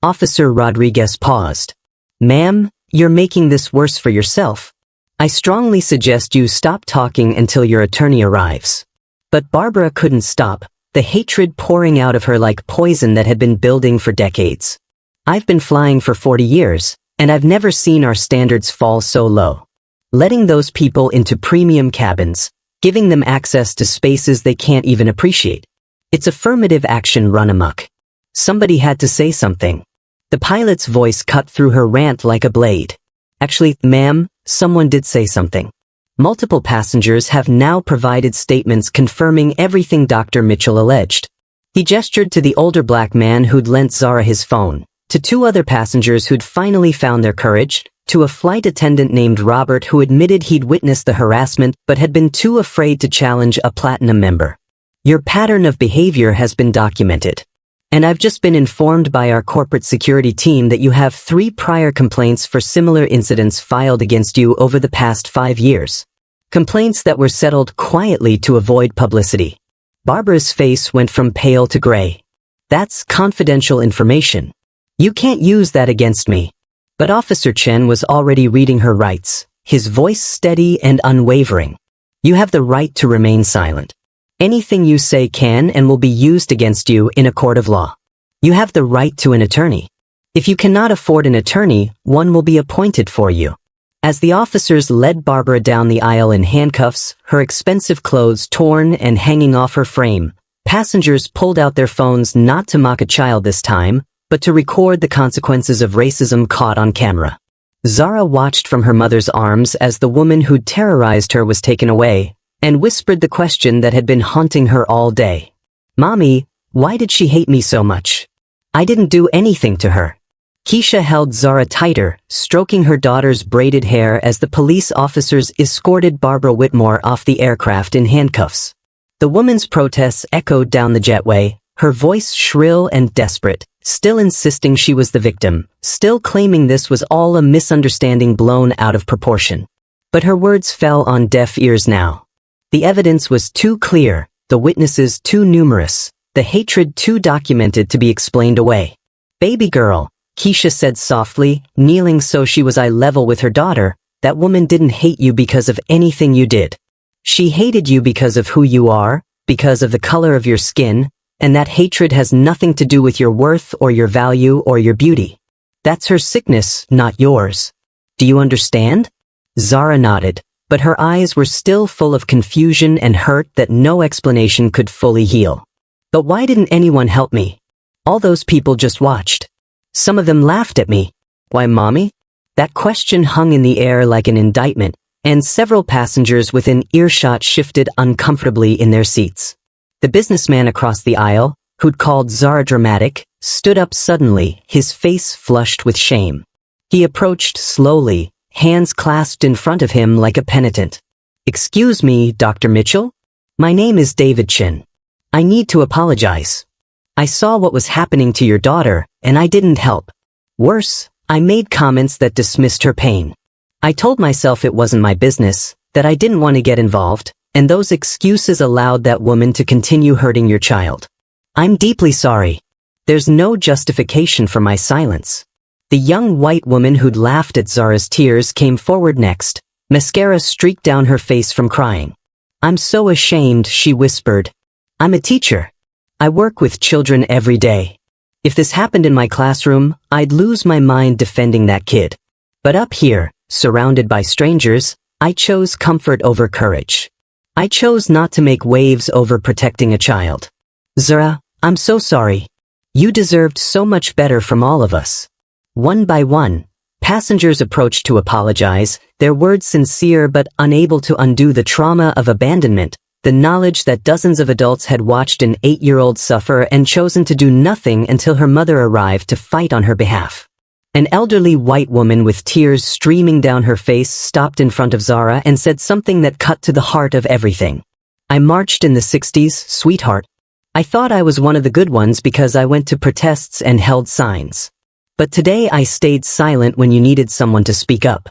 Officer Rodriguez paused. "Ma'am, you're making this worse for yourself. I strongly suggest you stop talking until your attorney arrives." But Barbara couldn't stop, the hatred pouring out of her like poison that had been building for decades. "I've been flying for 40 years, and I've never seen our standards fall so low. Letting those people into premium cabins, giving them access to spaces they can't even appreciate. It's affirmative action run amok. Somebody had to say something." The pilot's voice cut through her rant like a blade. "Actually, ma'am, someone did say something. Multiple passengers have now provided statements confirming everything Dr. Mitchell alleged." He gestured to the older black man who'd lent Zara his phone, to two other passengers who'd finally found their courage, to a flight attendant named Robert who admitted he'd witnessed the harassment but had been too afraid to challenge a platinum member. "Your pattern of behavior has been documented. And I've just been informed by our corporate security team that you have 3 prior complaints for similar incidents filed against you over the past 5 years. Complaints that were settled quietly to avoid publicity." Barbara's face went from pale to gray. "That's confidential information. You can't use that against me." But Officer Chen was already reading her rights, his voice steady and unwavering. "You have the right to remain silent. Anything you say can and will be used against you in a court of law. You have the right to an attorney. If you cannot afford an attorney, one will be appointed for you." As the officers led Barbara down the aisle in handcuffs, her expensive clothes torn and hanging off her frame, passengers pulled out their phones not to mock a child this time, but to record the consequences of racism caught on camera. Zara watched from her mother's arms as the woman who'd terrorized her was taken away, and whispered the question that had been haunting her all day. "Mommy, why did she hate me so much? I didn't do anything to her." Keisha held Zara tighter, stroking her daughter's braided hair as the police officers escorted Barbara Whitmore off the aircraft in handcuffs. The woman's protests echoed down the jetway, her voice shrill and desperate, still insisting she was the victim, still claiming this was all a misunderstanding blown out of proportion. But her words fell on deaf ears now. The evidence was too clear, the witnesses too numerous, the hatred too documented to be explained away. "Baby girl," Keisha said softly, kneeling so she was eye level with her daughter, "that woman didn't hate you because of anything you did. She hated you because of who you are, because of the color of your skin, and that hatred has nothing to do with your worth or your value or your beauty. That's her sickness, not yours. Do you understand?" Zara nodded, but her eyes were still full of confusion and hurt that no explanation could fully heal. "But why didn't anyone help me? All those people just watched. Some of them laughed at me. Why, Mommy?" That question hung in the air like an indictment, and several passengers within earshot shifted uncomfortably in their seats. The businessman across the aisle, who'd called Zara dramatic, stood up suddenly, his face flushed with shame. He approached slowly, hands clasped in front of him like a penitent. "Excuse me, Dr. Mitchell? My name is David Chen. I need to apologize. I saw what was happening to your daughter, and I didn't help. Worse, I made comments that dismissed her pain. I told myself it wasn't my business, that I didn't want to get involved, and those excuses allowed that woman to continue hurting your child. I'm deeply sorry. There's no justification for my silence." The young white woman who'd laughed at Zara's tears came forward next, mascara streaked down her face from crying. "I'm so ashamed," she whispered. "I'm a teacher. I work with children every day. If this happened in my classroom, I'd lose my mind defending that kid. But up here, surrounded by strangers, I chose comfort over courage. I chose not to make waves over protecting a child. Zara, I'm so sorry. You deserved so much better from all of us. One by one, passengers approached to apologize, their words sincere but unable to undo the trauma of abandonment, the knowledge that dozens of adults had watched an 8-year-old suffer and chosen to do nothing until her mother arrived to fight on her behalf. An elderly white woman with tears streaming down her face stopped in front of Zara and said something that cut to the heart of everything. I marched in the 60s, sweetheart. I thought I was one of the good ones because I went to protests and held signs. But today I stayed silent when you needed someone to speak up.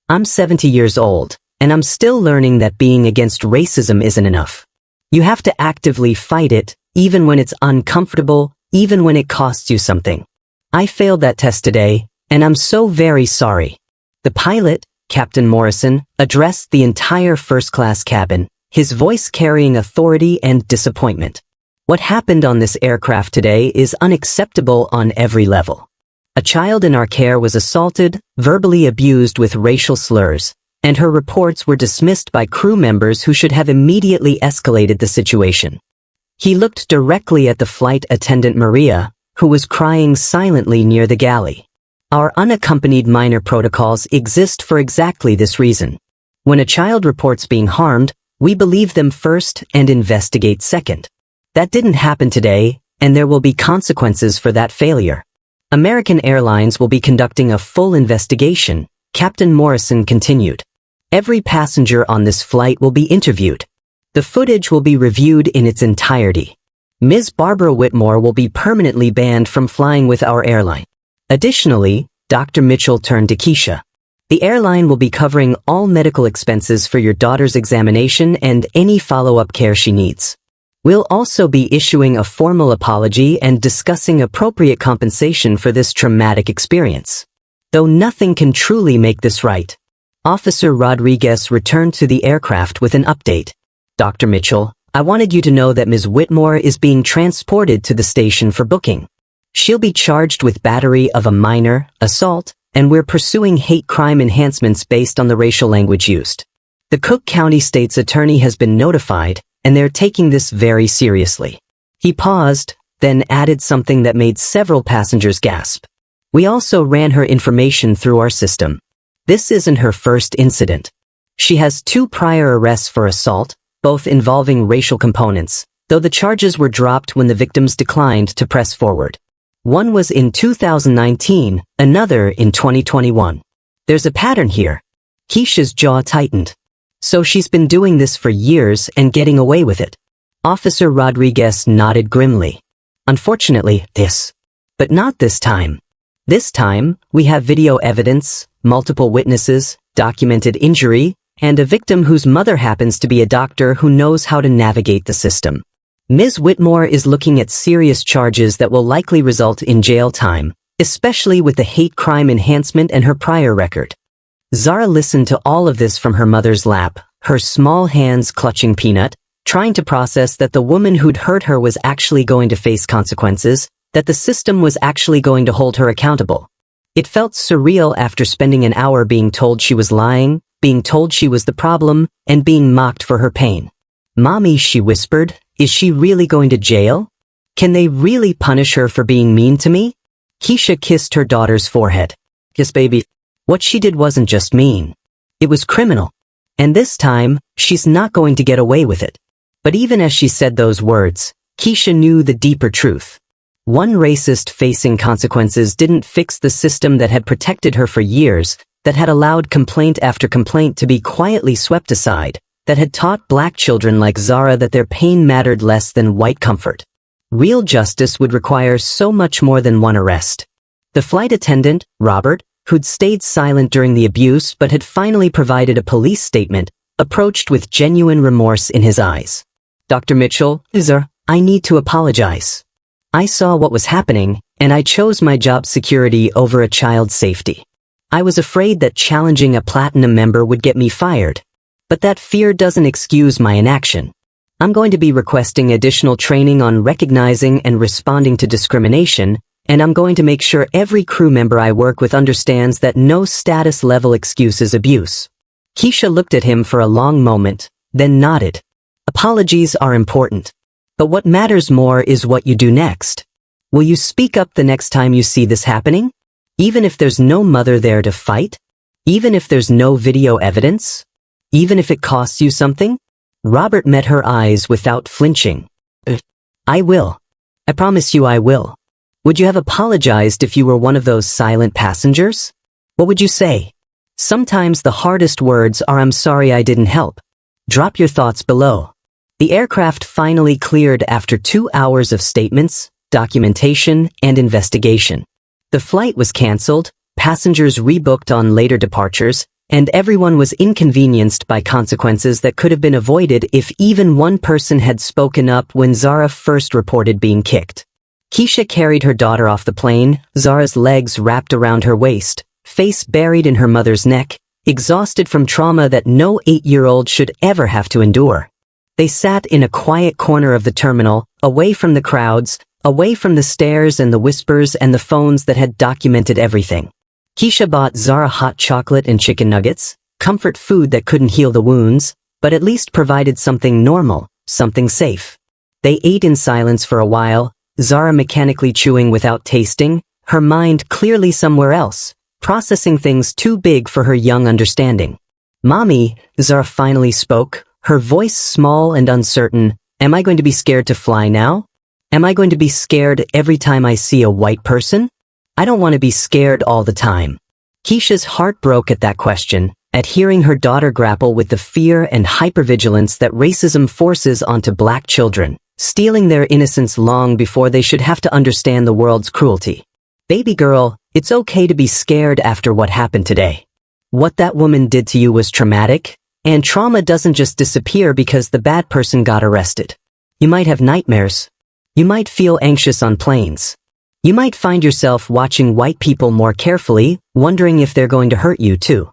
I'm 70 years old, and I'm still learning that being against racism isn't enough. You have to actively fight it, even when it's uncomfortable, even when it costs you something. I failed that test today, and I'm so very sorry. The pilot, Captain Morrison, addressed the entire first-class cabin, his voice carrying authority and disappointment. What happened on this aircraft today is unacceptable on every level. A child in our care was assaulted, verbally abused with racial slurs, and her reports were dismissed by crew members who should have immediately escalated the situation. He looked directly at the flight attendant Maria, who was crying silently near the galley. Our unaccompanied minor protocols exist for exactly this reason. When a child reports being harmed, we believe them first and investigate second. That didn't happen today, and there will be consequences for that failure. American Airlines will be conducting a full investigation, Captain Morrison continued. Every passenger on this flight will be interviewed. The footage will be reviewed in its entirety. Ms. Barbara Whitmore will be permanently banned from flying with our airline. Additionally, Dr. Mitchell turned to Keisha. The airline will be covering all medical expenses for your daughter's examination and any follow-up care she needs. We'll also be issuing a formal apology and discussing appropriate compensation for this traumatic experience. Though nothing can truly make this right. Officer Rodriguez returned to the aircraft with an update. Dr. Mitchell, I wanted you to know that Ms. Whitmore is being transported to the station for booking. She'll be charged with battery of a minor, assault, and we're pursuing hate crime enhancements based on the racial language used. The Cook County State's attorney has been notified, and they're taking this very seriously. He paused, then added something that made several passengers gasp. We also ran her information through our system. This isn't her first incident. She has 2 prior arrests for assault, both involving racial components, though the charges were dropped when the victims declined to press forward. One was in 2019, another in 2021. There's a pattern here. Keisha's jaw tightened. So she's been doing this for years and getting away with it. Officer Rodriguez nodded grimly. Unfortunately, but not this time. This time, we have video evidence, multiple witnesses, documented injury, and a victim whose mother happens to be a doctor who knows how to navigate the system. Ms. Whitmore is looking at serious charges that will likely result in jail time, especially with the hate crime enhancement and her prior record. Zara listened to all of this from her mother's lap, her small hands clutching Peanut, trying to process that the woman who'd hurt her was actually going to face consequences, that the system was actually going to hold her accountable. It felt surreal after spending an hour being told she was lying, being told she was the problem, and being mocked for her pain. Mommy, she whispered, is she really going to jail? Can they really punish her for being mean to me? Keisha kissed her daughter's forehead. Yes, baby. What she did wasn't just mean. It was criminal. And this time, she's not going to get away with it. But even as she said those words, Keisha knew the deeper truth. One racist facing consequences didn't fix the system that had protected her for years, that had allowed complaint after complaint to be quietly swept aside, that had taught black children like Zara that their pain mattered less than white comfort. Real justice would require so much more than one arrest. The flight attendant, Robert, who'd stayed silent during the abuse but had finally provided a police statement, approached with genuine remorse in his eyes. Dr. Mitchell, sir, I need to apologize. I saw what was happening, and I chose my job security over a child's safety. I was afraid that challenging a platinum member would get me fired. But that fear doesn't excuse my inaction. I'm going to be requesting additional training on recognizing and responding to discrimination, And I'm going to make sure every crew member I work with understands that no status level excuse is abuse. Keisha looked at him for a long moment, then nodded. Apologies are important. But what matters more is what you do next. Will you speak up the next time you see this happening? Even if there's no mother there to fight? Even if there's no video evidence? Even if it costs you something? Robert met her eyes without flinching. I will. I promise you I will. Would you have apologized if you were one of those silent passengers? What would you say? Sometimes the hardest words are "I'm sorry I didn't help." Drop your thoughts below. The aircraft finally cleared after 2 hours of statements, documentation, and investigation. The flight was canceled, passengers rebooked on later departures, and everyone was inconvenienced by consequences that could have been avoided if even one person had spoken up when Zara first reported being kicked. Keisha carried her daughter off the plane, Zara's legs wrapped around her waist, face buried in her mother's neck, exhausted from trauma that no 8-year-old should ever have to endure. They sat in a quiet corner of the terminal, away from the crowds, away from the stares and the whispers and the phones that had documented everything. Keisha bought Zara hot chocolate and chicken nuggets, comfort food that couldn't heal the wounds, but at least provided something normal, something safe. They ate in silence for a while, Zara mechanically chewing without tasting, her mind clearly somewhere else, processing things too big for her young understanding. "Mommy," Zara finally spoke, her voice small and uncertain, "am I going to be scared to fly now? Am I going to be scared every time I see a white person? I don't want to be scared all the time." Keisha's heart broke at that question, at hearing her daughter grapple with the fear and hypervigilance that racism forces onto black children, stealing their innocence long before they should have to understand the world's cruelty. "Baby girl, it's okay to be scared after what happened today. What that woman did to you was traumatic, and trauma doesn't just disappear because the bad person got arrested. You might have nightmares. You might feel anxious on planes. You might find yourself watching white people more carefully, wondering if they're going to hurt you too.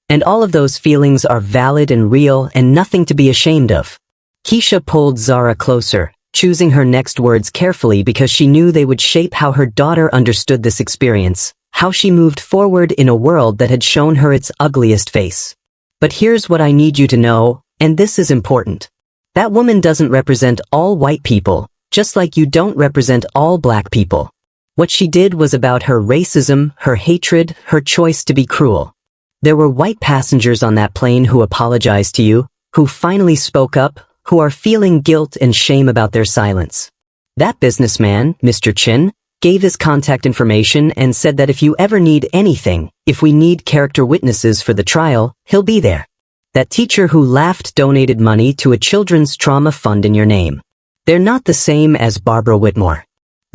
And all of those feelings are valid and real and nothing to be ashamed of." Keisha pulled Zara closer, choosing her next words carefully because she knew they would shape how her daughter understood this experience, how she moved forward in a world that had shown her its ugliest face. "But here's what I need you to know, and this is important. That woman doesn't represent all white people, just like you don't represent all black people. What she did was about her racism, her hatred, her choice to be cruel. There were white passengers on that plane who apologized to you, who finally spoke up, who are feeling guilt and shame about their silence. That businessman, Mr. Chin, gave his contact information and said that if you ever need anything, if we need character witnesses for the trial, he'll be there. That teacher who laughed donated money to a children's trauma fund in your name. They're not the same as Barbara Whitmore."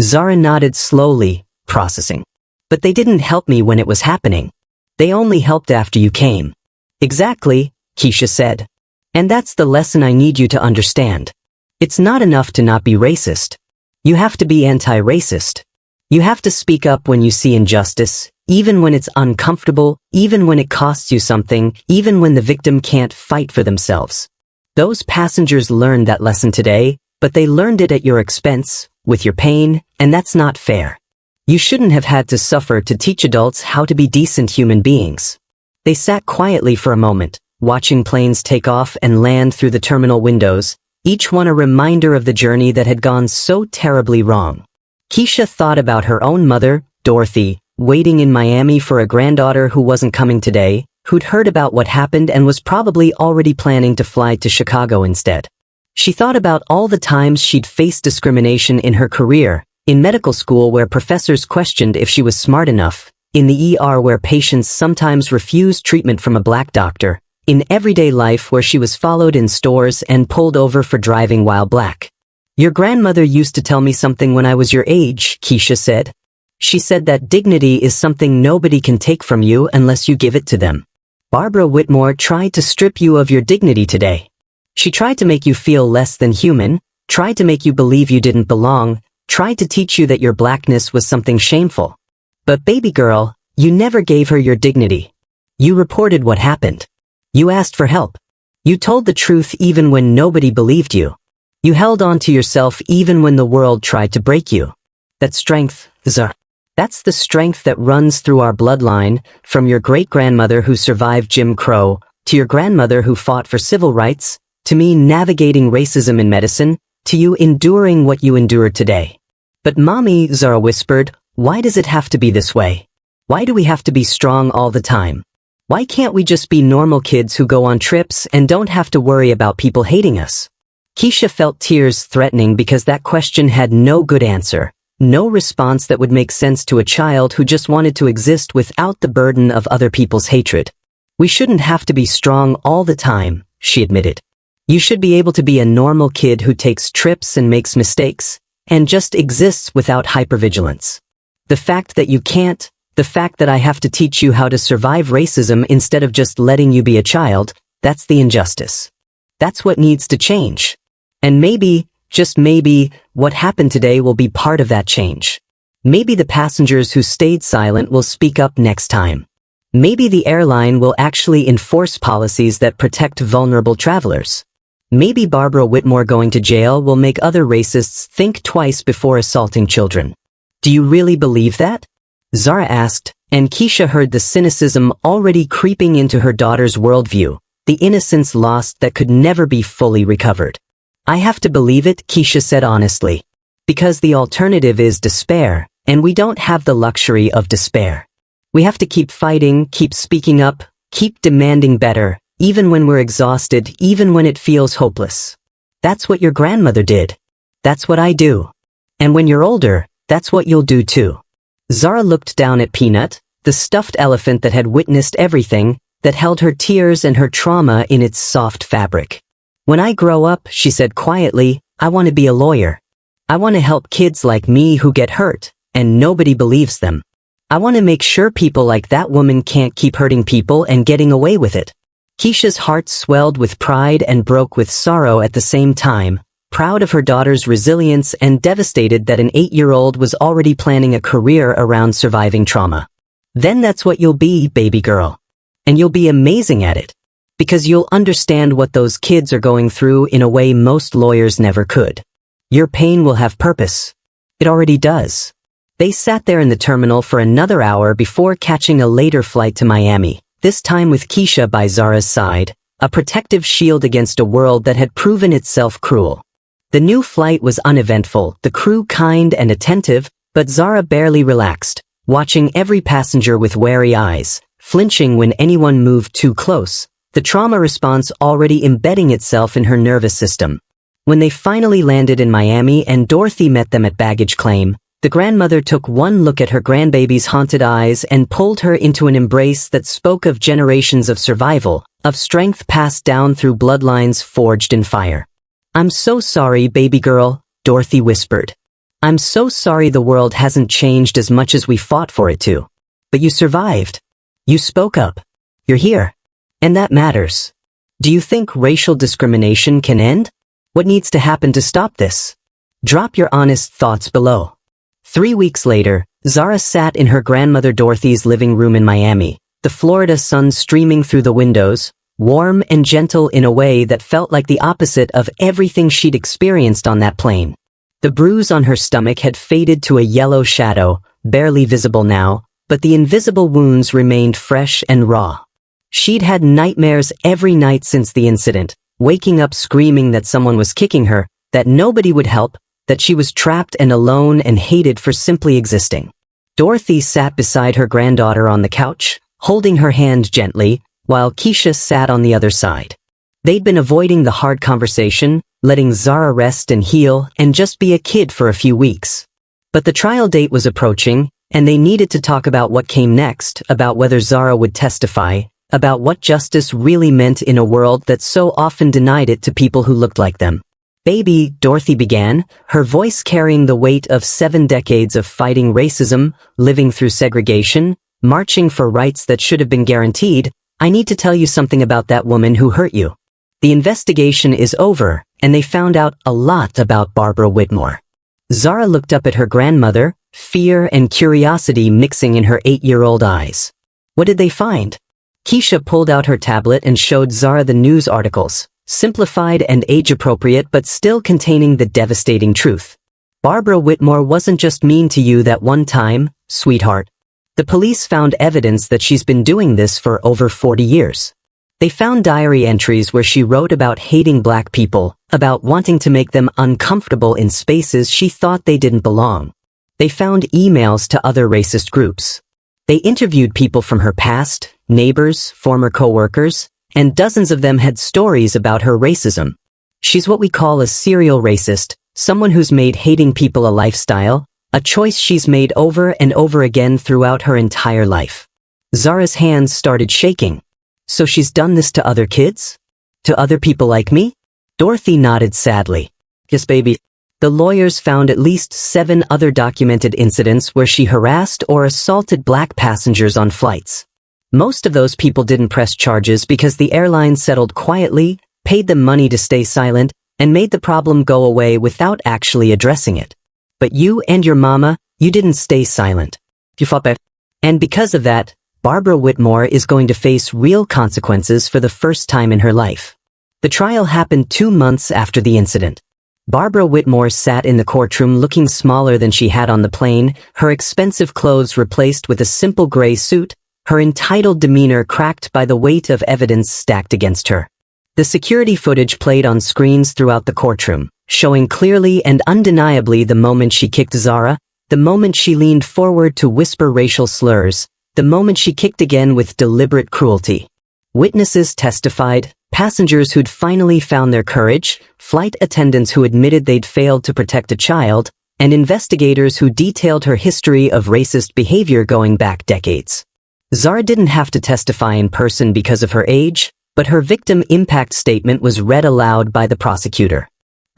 Zara nodded slowly, processing. "But they didn't help me when it was happening. They only helped after you came." "Exactly," Keisha said. "And that's the lesson I need you to understand. It's not enough to not be racist. You have to be anti-racist. You have to speak up when you see injustice, even when it's uncomfortable, even when it costs you something, even when the victim can't fight for themselves. Those passengers learned that lesson today, but they learned it at your expense, with your pain, and that's not fair. You shouldn't have had to suffer to teach adults how to be decent human beings." They sat quietly for a moment, watching planes take off and land through the terminal windows, each one a reminder of the journey that had gone so terribly wrong. Keisha thought about her own mother, Dorothy, waiting in Miami for a granddaughter who wasn't coming today, who'd heard about what happened and was probably already planning to fly to Chicago instead. She thought about all the times she'd faced discrimination in her career, in medical school where professors questioned if she was smart enough, in the ER where patients sometimes refused treatment from a black doctor, in everyday life where she was followed in stores and pulled over for driving while black. "Your grandmother used to tell me something when I was your age," Keisha said. "She said that dignity is something nobody can take from you unless you give it to them. Barbara Whitmore tried to strip you of your dignity today. She tried to make you feel less than human, tried to make you believe you didn't belong, tried to teach you that your blackness was something shameful. But baby girl, you never gave her your dignity. You reported what happened. You asked for help. You told the truth even when nobody believed you. You held on to yourself even when the world tried to break you. That strength, Zara." That's the strength that runs through our bloodline, from your great-grandmother who survived Jim Crow, to your grandmother who fought for civil rights, to me navigating racism in medicine, to you enduring what you endured today. But Mommy, Zara whispered, why does it have to be this way? Why do we have to be strong all the time? Why can't we just be normal kids who go on trips and don't have to worry about people hating us? Keisha felt tears threatening because that question had no good answer, no response that would make sense to a child who just wanted to exist without the burden of other people's hatred. We shouldn't have to be strong all the time, she admitted. You should be able to be a normal kid who takes trips and makes mistakes, and just exists without hypervigilance. The fact that you can't, the fact that I have to teach you how to survive racism instead of just letting you be a child, that's the injustice. That's what needs to change. And maybe, just maybe, what happened today will be part of that change. Maybe the passengers who stayed silent will speak up next time. Maybe the airline will actually enforce policies that protect vulnerable travelers. Maybe Barbara Whitmore going to jail will make other racists think twice before assaulting children. Do you really believe that? Zara asked, and Keisha heard the cynicism already creeping into her daughter's worldview, the innocence lost that could never be fully recovered. I have to believe it, Keisha said honestly. Because the alternative is despair, and we don't have the luxury of despair. We have to keep fighting, keep speaking up, keep demanding better, even when we're exhausted, even when it feels hopeless. That's what your grandmother did. That's what I do. And when you're older, that's what you'll do too. Zara looked down at Peanut, the stuffed elephant that had witnessed everything, that held her tears and her trauma in its soft fabric. When I grow up, she said quietly, I want to be a lawyer. I want to help kids like me who get hurt, and nobody believes them. I want to make sure people like that woman can't keep hurting people and getting away with it. Keisha's heart swelled with pride and broke with sorrow at the same time, proud of her daughter's resilience and devastated that an 8-year-old was already planning a career around surviving trauma. Then that's what you'll be, baby girl. And you'll be amazing at it. Because you'll understand what those kids are going through in a way most lawyers never could. Your pain will have purpose. It already does. They sat there in the terminal for another hour before catching a later flight to Miami, this time with Keisha by Zara's side, a protective shield against a world that had proven itself cruel. The new flight was uneventful, the crew kind and attentive, but Zara barely relaxed, watching every passenger with wary eyes, flinching when anyone moved too close, the trauma response already embedding itself in her nervous system. When they finally landed in Miami and Dorothy met them at baggage claim, the grandmother took one look at her grandbaby's haunted eyes and pulled her into an embrace that spoke of generations of survival, of strength passed down through bloodlines forged in fire. I'm so sorry, baby girl, Dorothy whispered. I'm so sorry the world hasn't changed as much as we fought for it to. But you survived. You spoke up. You're here. And that matters. Do you think racial discrimination can end? What needs to happen to stop this? Drop your honest thoughts below. 3 weeks later, Zara sat in her grandmother Dorothy's living room in Miami, the Florida sun streaming through the windows, warm and gentle in a way that felt like the opposite of everything she'd experienced on that plane. The bruise on her stomach had faded to a yellow shadow, barely visible now, but the invisible wounds remained fresh and raw. She'd had nightmares every night since the incident, waking up screaming that someone was kicking her, that nobody would help, that she was trapped and alone and hated for simply existing. Dorothy sat beside her granddaughter on the couch, holding her hand gently, while Keisha sat on the other side. They'd been avoiding the hard conversation, letting Zara rest and heal and just be a kid for a few weeks. But the trial date was approaching, and they needed to talk about what came next, about whether Zara would testify, about what justice really meant in a world that so often denied it to people who looked like them. Baby, Dorothy began, her voice carrying the weight of 7 decades of fighting racism, living through segregation, marching for rights that should have been guaranteed. I need to tell you something about that woman who hurt you. The investigation is over, and they found out a lot about Barbara Whitmore. Zara looked up at her grandmother, fear and curiosity mixing in her 8-year-old eyes. What did they find? Keisha pulled out her tablet and showed Zara the news articles, simplified and age-appropriate but still containing the devastating truth. Barbara Whitmore wasn't just mean to you that one time, sweetheart. The police found evidence that she's been doing this for over 40 years. They found diary entries where she wrote about hating black people, about wanting to make them uncomfortable in spaces she thought they didn't belong. They found emails to other racist groups. They interviewed people from her past, neighbors, former co-workers, and dozens of them had stories about her racism. She's what we call a serial racist, someone who's made hating people a lifestyle, a choice she's made over and over again throughout her entire life. Zara's hands started shaking. So she's done this to other kids? To other people like me? Dorothy nodded sadly. Yes, baby. The lawyers found at least 7 other documented incidents where she harassed or assaulted black passengers on flights. Most of those people didn't press charges because the airline settled quietly, paid them money to stay silent, and made the problem go away without actually addressing it. But you and your mama, you didn't stay silent. You fought back. And because of that, Barbara Whitmore is going to face real consequences for the first time in her life. The trial happened 2 months after the incident. Barbara Whitmore sat in the courtroom looking smaller than she had on the plane, her expensive clothes replaced with a simple gray suit, her entitled demeanor cracked by the weight of evidence stacked against her. The security footage played on screens throughout the courtroom, showing clearly and undeniably the moment she kicked Zara, the moment she leaned forward to whisper racial slurs, the moment she kicked again with deliberate cruelty. Witnesses testified, passengers who'd finally found their courage, flight attendants who admitted they'd failed to protect a child, and investigators who detailed her history of racist behavior going back decades. Zara didn't have to testify in person because of her age, but her victim impact statement was read aloud by the prosecutor.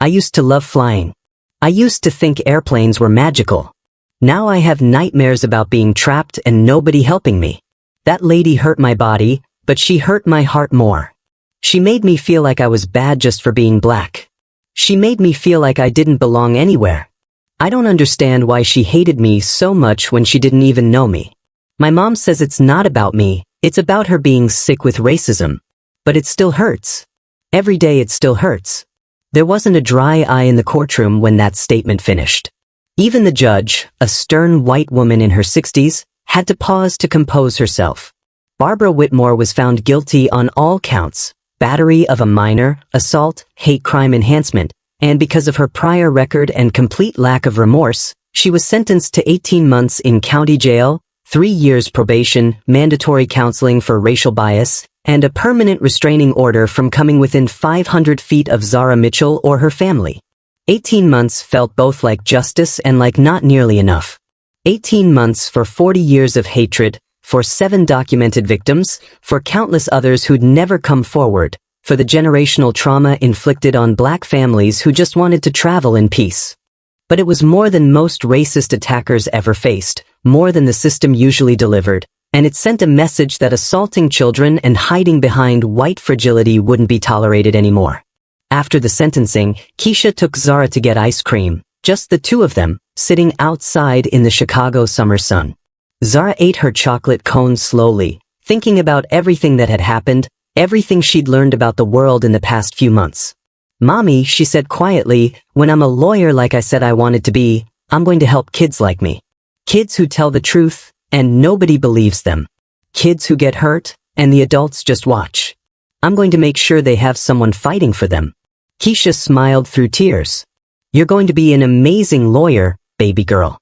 I used to love flying. I used to think airplanes were magical. Now I have nightmares about being trapped and nobody helping me. That lady hurt my body, but she hurt my heart more. She made me feel like I was bad just for being black. She made me feel like I didn't belong anywhere. I don't understand why she hated me so much when she didn't even know me. My mom says it's not about me, it's about her being sick with racism. But it still hurts. Every day it still hurts. There wasn't a dry eye in the courtroom when that statement finished. Even the judge, a stern white woman in her 60s, had to pause to compose herself. Barbara Whitmore was found guilty on all counts, battery of a minor, assault, hate crime enhancement, and because of her prior record and complete lack of remorse, she was sentenced to 18 months in county jail, 3 years probation, mandatory counseling for racial bias, and a permanent restraining order from coming within 500 feet of Zara Mitchell or her family. 18 months felt both like justice and like not nearly enough. 18 months for 40 years of hatred, for 7 documented victims, for countless others who'd never come forward, for the generational trauma inflicted on black families who just wanted to travel in peace. But it was more than most racist attackers ever faced, more than the system usually delivered, and it sent a message that assaulting children and hiding behind white fragility wouldn't be tolerated anymore. After the sentencing, Keisha took Zara to get ice cream, just the two of them, sitting outside in the Chicago summer sun. Zara ate her chocolate cone slowly, thinking about everything that had happened, everything she'd learned about the world in the past few months. Mommy, she said quietly, when I'm a lawyer like I said I wanted to be, I'm going to help kids like me. Kids who tell the truth, and nobody believes them. Kids who get hurt, and the adults just watch. I'm going to make sure they have someone fighting for them. Keisha smiled through tears. You're going to be an amazing lawyer, baby girl.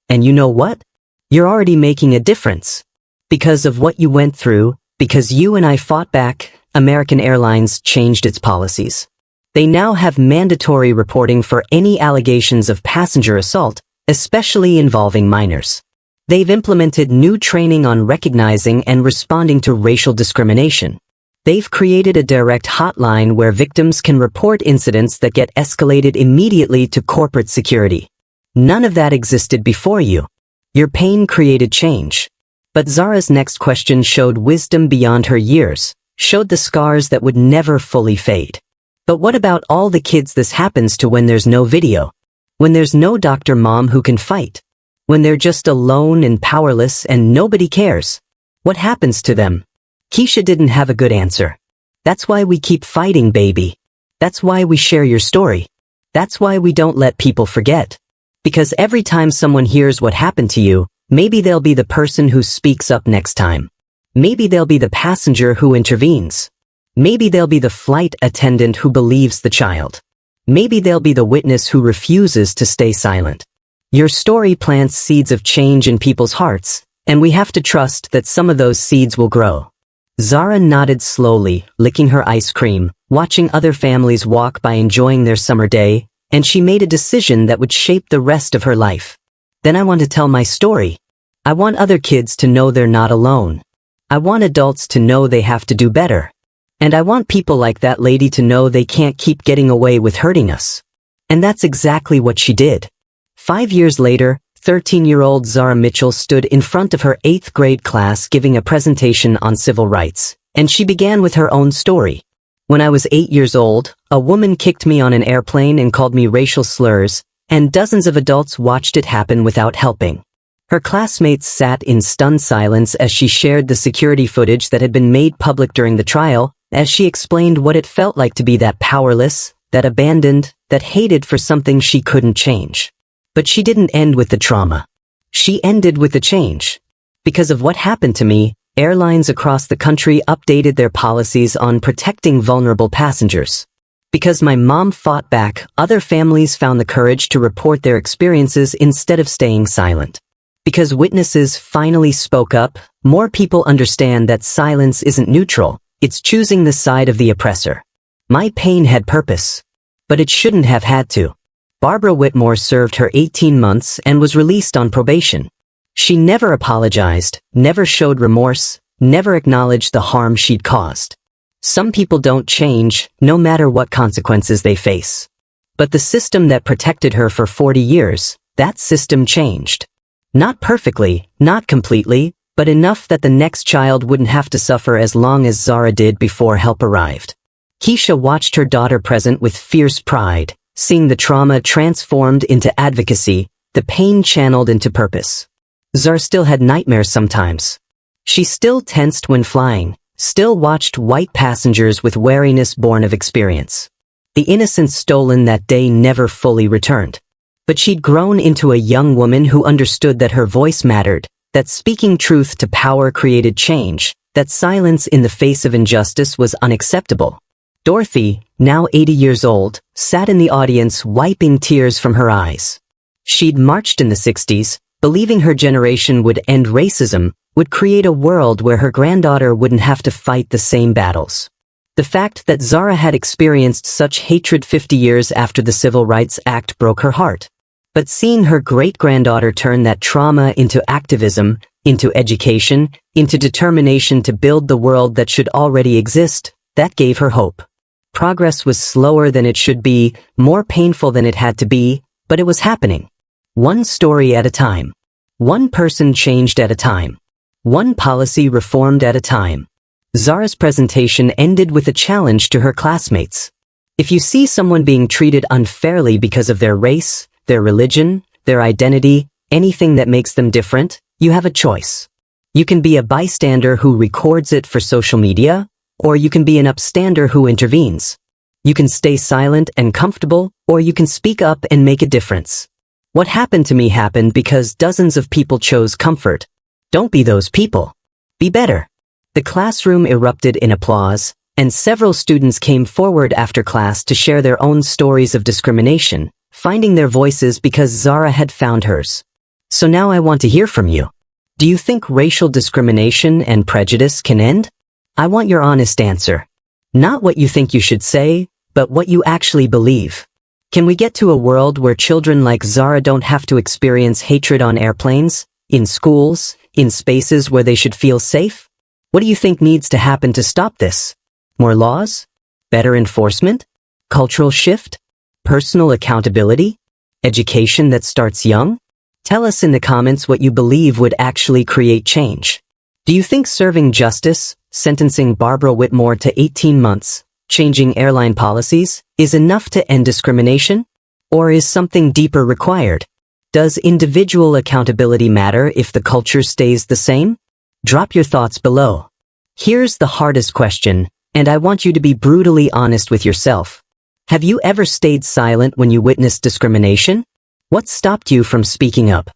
And you know what? You're already making a difference. Because of what you went through, because you and I fought back, American Airlines changed its policies. They now have mandatory reporting for any allegations of passenger assault, especially involving minors. They've implemented new training on recognizing and responding to racial discrimination. They've created a direct hotline where victims can report incidents that get escalated immediately to corporate security. None of that existed before you. Your pain created change. But Zara's next question showed wisdom beyond her years, showed the scars that would never fully fade. But what about all the kids this happens to when there's no video? When there's no doctor mom who can fight? When they're just alone and powerless and nobody cares? What happens to them? Keisha didn't have a good answer. That's why we keep fighting, baby. That's why we share your story. That's why we don't let people forget. Because every time someone hears what happened to you, maybe they'll be the person who speaks up next time. Maybe they'll be the passenger who intervenes. Maybe they'll be the flight attendant who believes the child. Maybe they'll be the witness who refuses to stay silent. Your story plants seeds of change in people's hearts, and we have to trust that some of those seeds will grow. Zara nodded slowly, licking her ice cream, watching other families walk by enjoying their summer day, and she made a decision that would shape the rest of her life. Then I want to tell my story. I want other kids to know they're not alone. I want adults to know they have to do better. And I want people like that lady to know they can't keep getting away with hurting us. And that's exactly what she did. 5 years later, 13-year-old Zara Mitchell stood in front of her 8th grade class giving a presentation on civil rights, and she began with her own story. When I was 8 years old, a woman kicked me on an airplane and called me racial slurs, and dozens of adults watched it happen without helping. Her classmates sat in stunned silence as she shared the security footage that had been made public during the trial, as she explained what it felt like to be that powerless, that abandoned, that hated for something she couldn't change. But she didn't end with the trauma. She ended with the change. Because of what happened to me, airlines across the country updated their policies on protecting vulnerable passengers. Because my mom fought back, other families found the courage to report their experiences instead of staying silent. Because witnesses finally spoke up, more people understand that silence isn't neutral, it's choosing the side of the oppressor. My pain had purpose. But it shouldn't have had to. Barbara Whitmore served her 18 months and was released on probation. She never apologized, never showed remorse, never acknowledged the harm she'd caused. Some people don't change, no matter what consequences they face. But the system that protected her for 40 years, that system changed. Not perfectly, not completely, but enough that the next child wouldn't have to suffer as long as Zara did before help arrived. Keisha watched her daughter present with fierce pride, seeing the trauma transformed into advocacy, the pain channeled into purpose. Zara still had nightmares sometimes. She still tensed when flying, still watched white passengers with wariness born of experience. The innocence stolen that day never fully returned. But she'd grown into a young woman who understood that her voice mattered, that speaking truth to power created change, that silence in the face of injustice was unacceptable. Dorothy, now 80 years old, sat in the audience wiping tears from her eyes. She'd marched in the 60s, believing her generation would end racism, would create a world where her granddaughter wouldn't have to fight the same battles. The fact that Zara had experienced such hatred 50 years after the Civil Rights Act broke her heart. But seeing her great-granddaughter turn that trauma into activism, into education, into determination to build the world that should already exist, that gave her hope. Progress was slower than it should be, more painful than it had to be, but it was happening. One story at a time. One person changed at a time. One policy reformed at a time. Zara's presentation ended with a challenge to her classmates. If you see someone being treated unfairly because of their race, their religion, their identity, anything that makes them different, you have a choice. You can be a bystander who records it for social media, or you can be an upstander who intervenes. You can stay silent and comfortable, or you can speak up and make a difference. What happened to me happened because dozens of people chose comfort. Don't be those people. Be better. The classroom erupted in applause, and several students came forward after class to share their own stories of discrimination, finding their voices because Zara had found hers. So now I want to hear from you. Do you think racial discrimination and prejudice can end? I want your honest answer. Not what you think you should say, but what you actually believe. Can we get to a world where children like Zara don't have to experience hatred on airplanes, in schools, in spaces where they should feel safe? What do you think needs to happen to stop this? More laws? Better enforcement? Cultural shift? Personal accountability? Education that starts young? Tell us in the comments what you believe would actually create change. Do you think serving justice, sentencing Barbara Whitmore to 18 months, changing airline policies, is enough to end discrimination? Or is something deeper required? Does individual accountability matter if the culture stays the same? Drop your thoughts below. Here's the hardest question, and I want you to be brutally honest with yourself. Have you ever stayed silent when you witnessed discrimination? What stopped you from speaking up?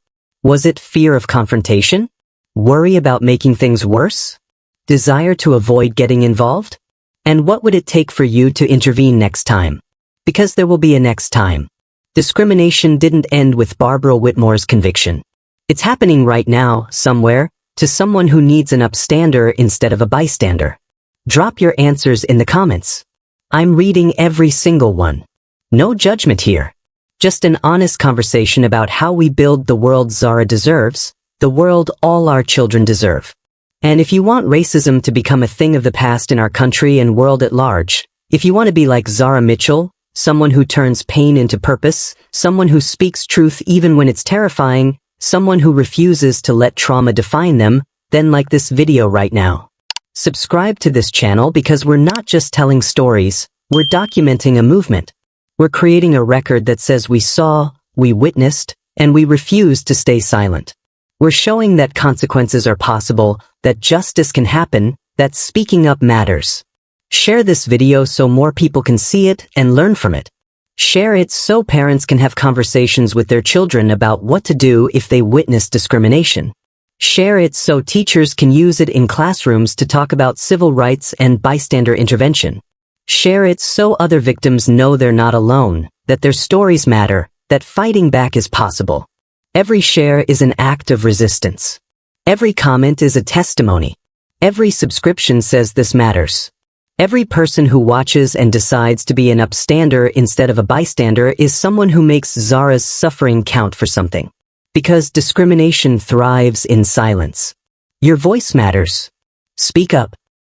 Was it fear of confrontation? Worry about making things worse? Desire to avoid getting involved? And what would it take for you to intervene next time? Because there will be a next time. Discrimination didn't end with Barbara Whitmore's conviction. It's happening right now, somewhere, to someone who needs an upstander instead of a bystander. Drop your answers in the comments. I'm reading every single one. No judgment here. Just an honest conversation about how we build the world Zara deserves, the world all our children deserve. And if you want racism to become a thing of the past in our country and world at large, if you want to be like Zara Mitchell, someone who turns pain into purpose, someone who speaks truth even when it's terrifying, someone who refuses to let trauma define them, then like this video right now. Subscribe to this channel because we're not just telling stories, we're documenting a movement. We're creating a record that says we saw, we witnessed, and we refused to stay silent. We're showing that consequences are possible, that justice can happen, that speaking up matters. Share this video so more people can see it and learn from it. Share it so parents can have conversations with their children about what to do if they witness discrimination. Share it so teachers can use it in classrooms to talk about civil rights and bystander intervention. Share it so other victims know they're not alone, that their stories matter, that fighting back is possible. Every share is an act of resistance. Every comment is a testimony. Every subscription says this matters. Every person who watches and decides to be an upstander instead of a bystander is someone who makes Zara's suffering count for something. Because discrimination thrives in silence. Your voice matters. Speak up.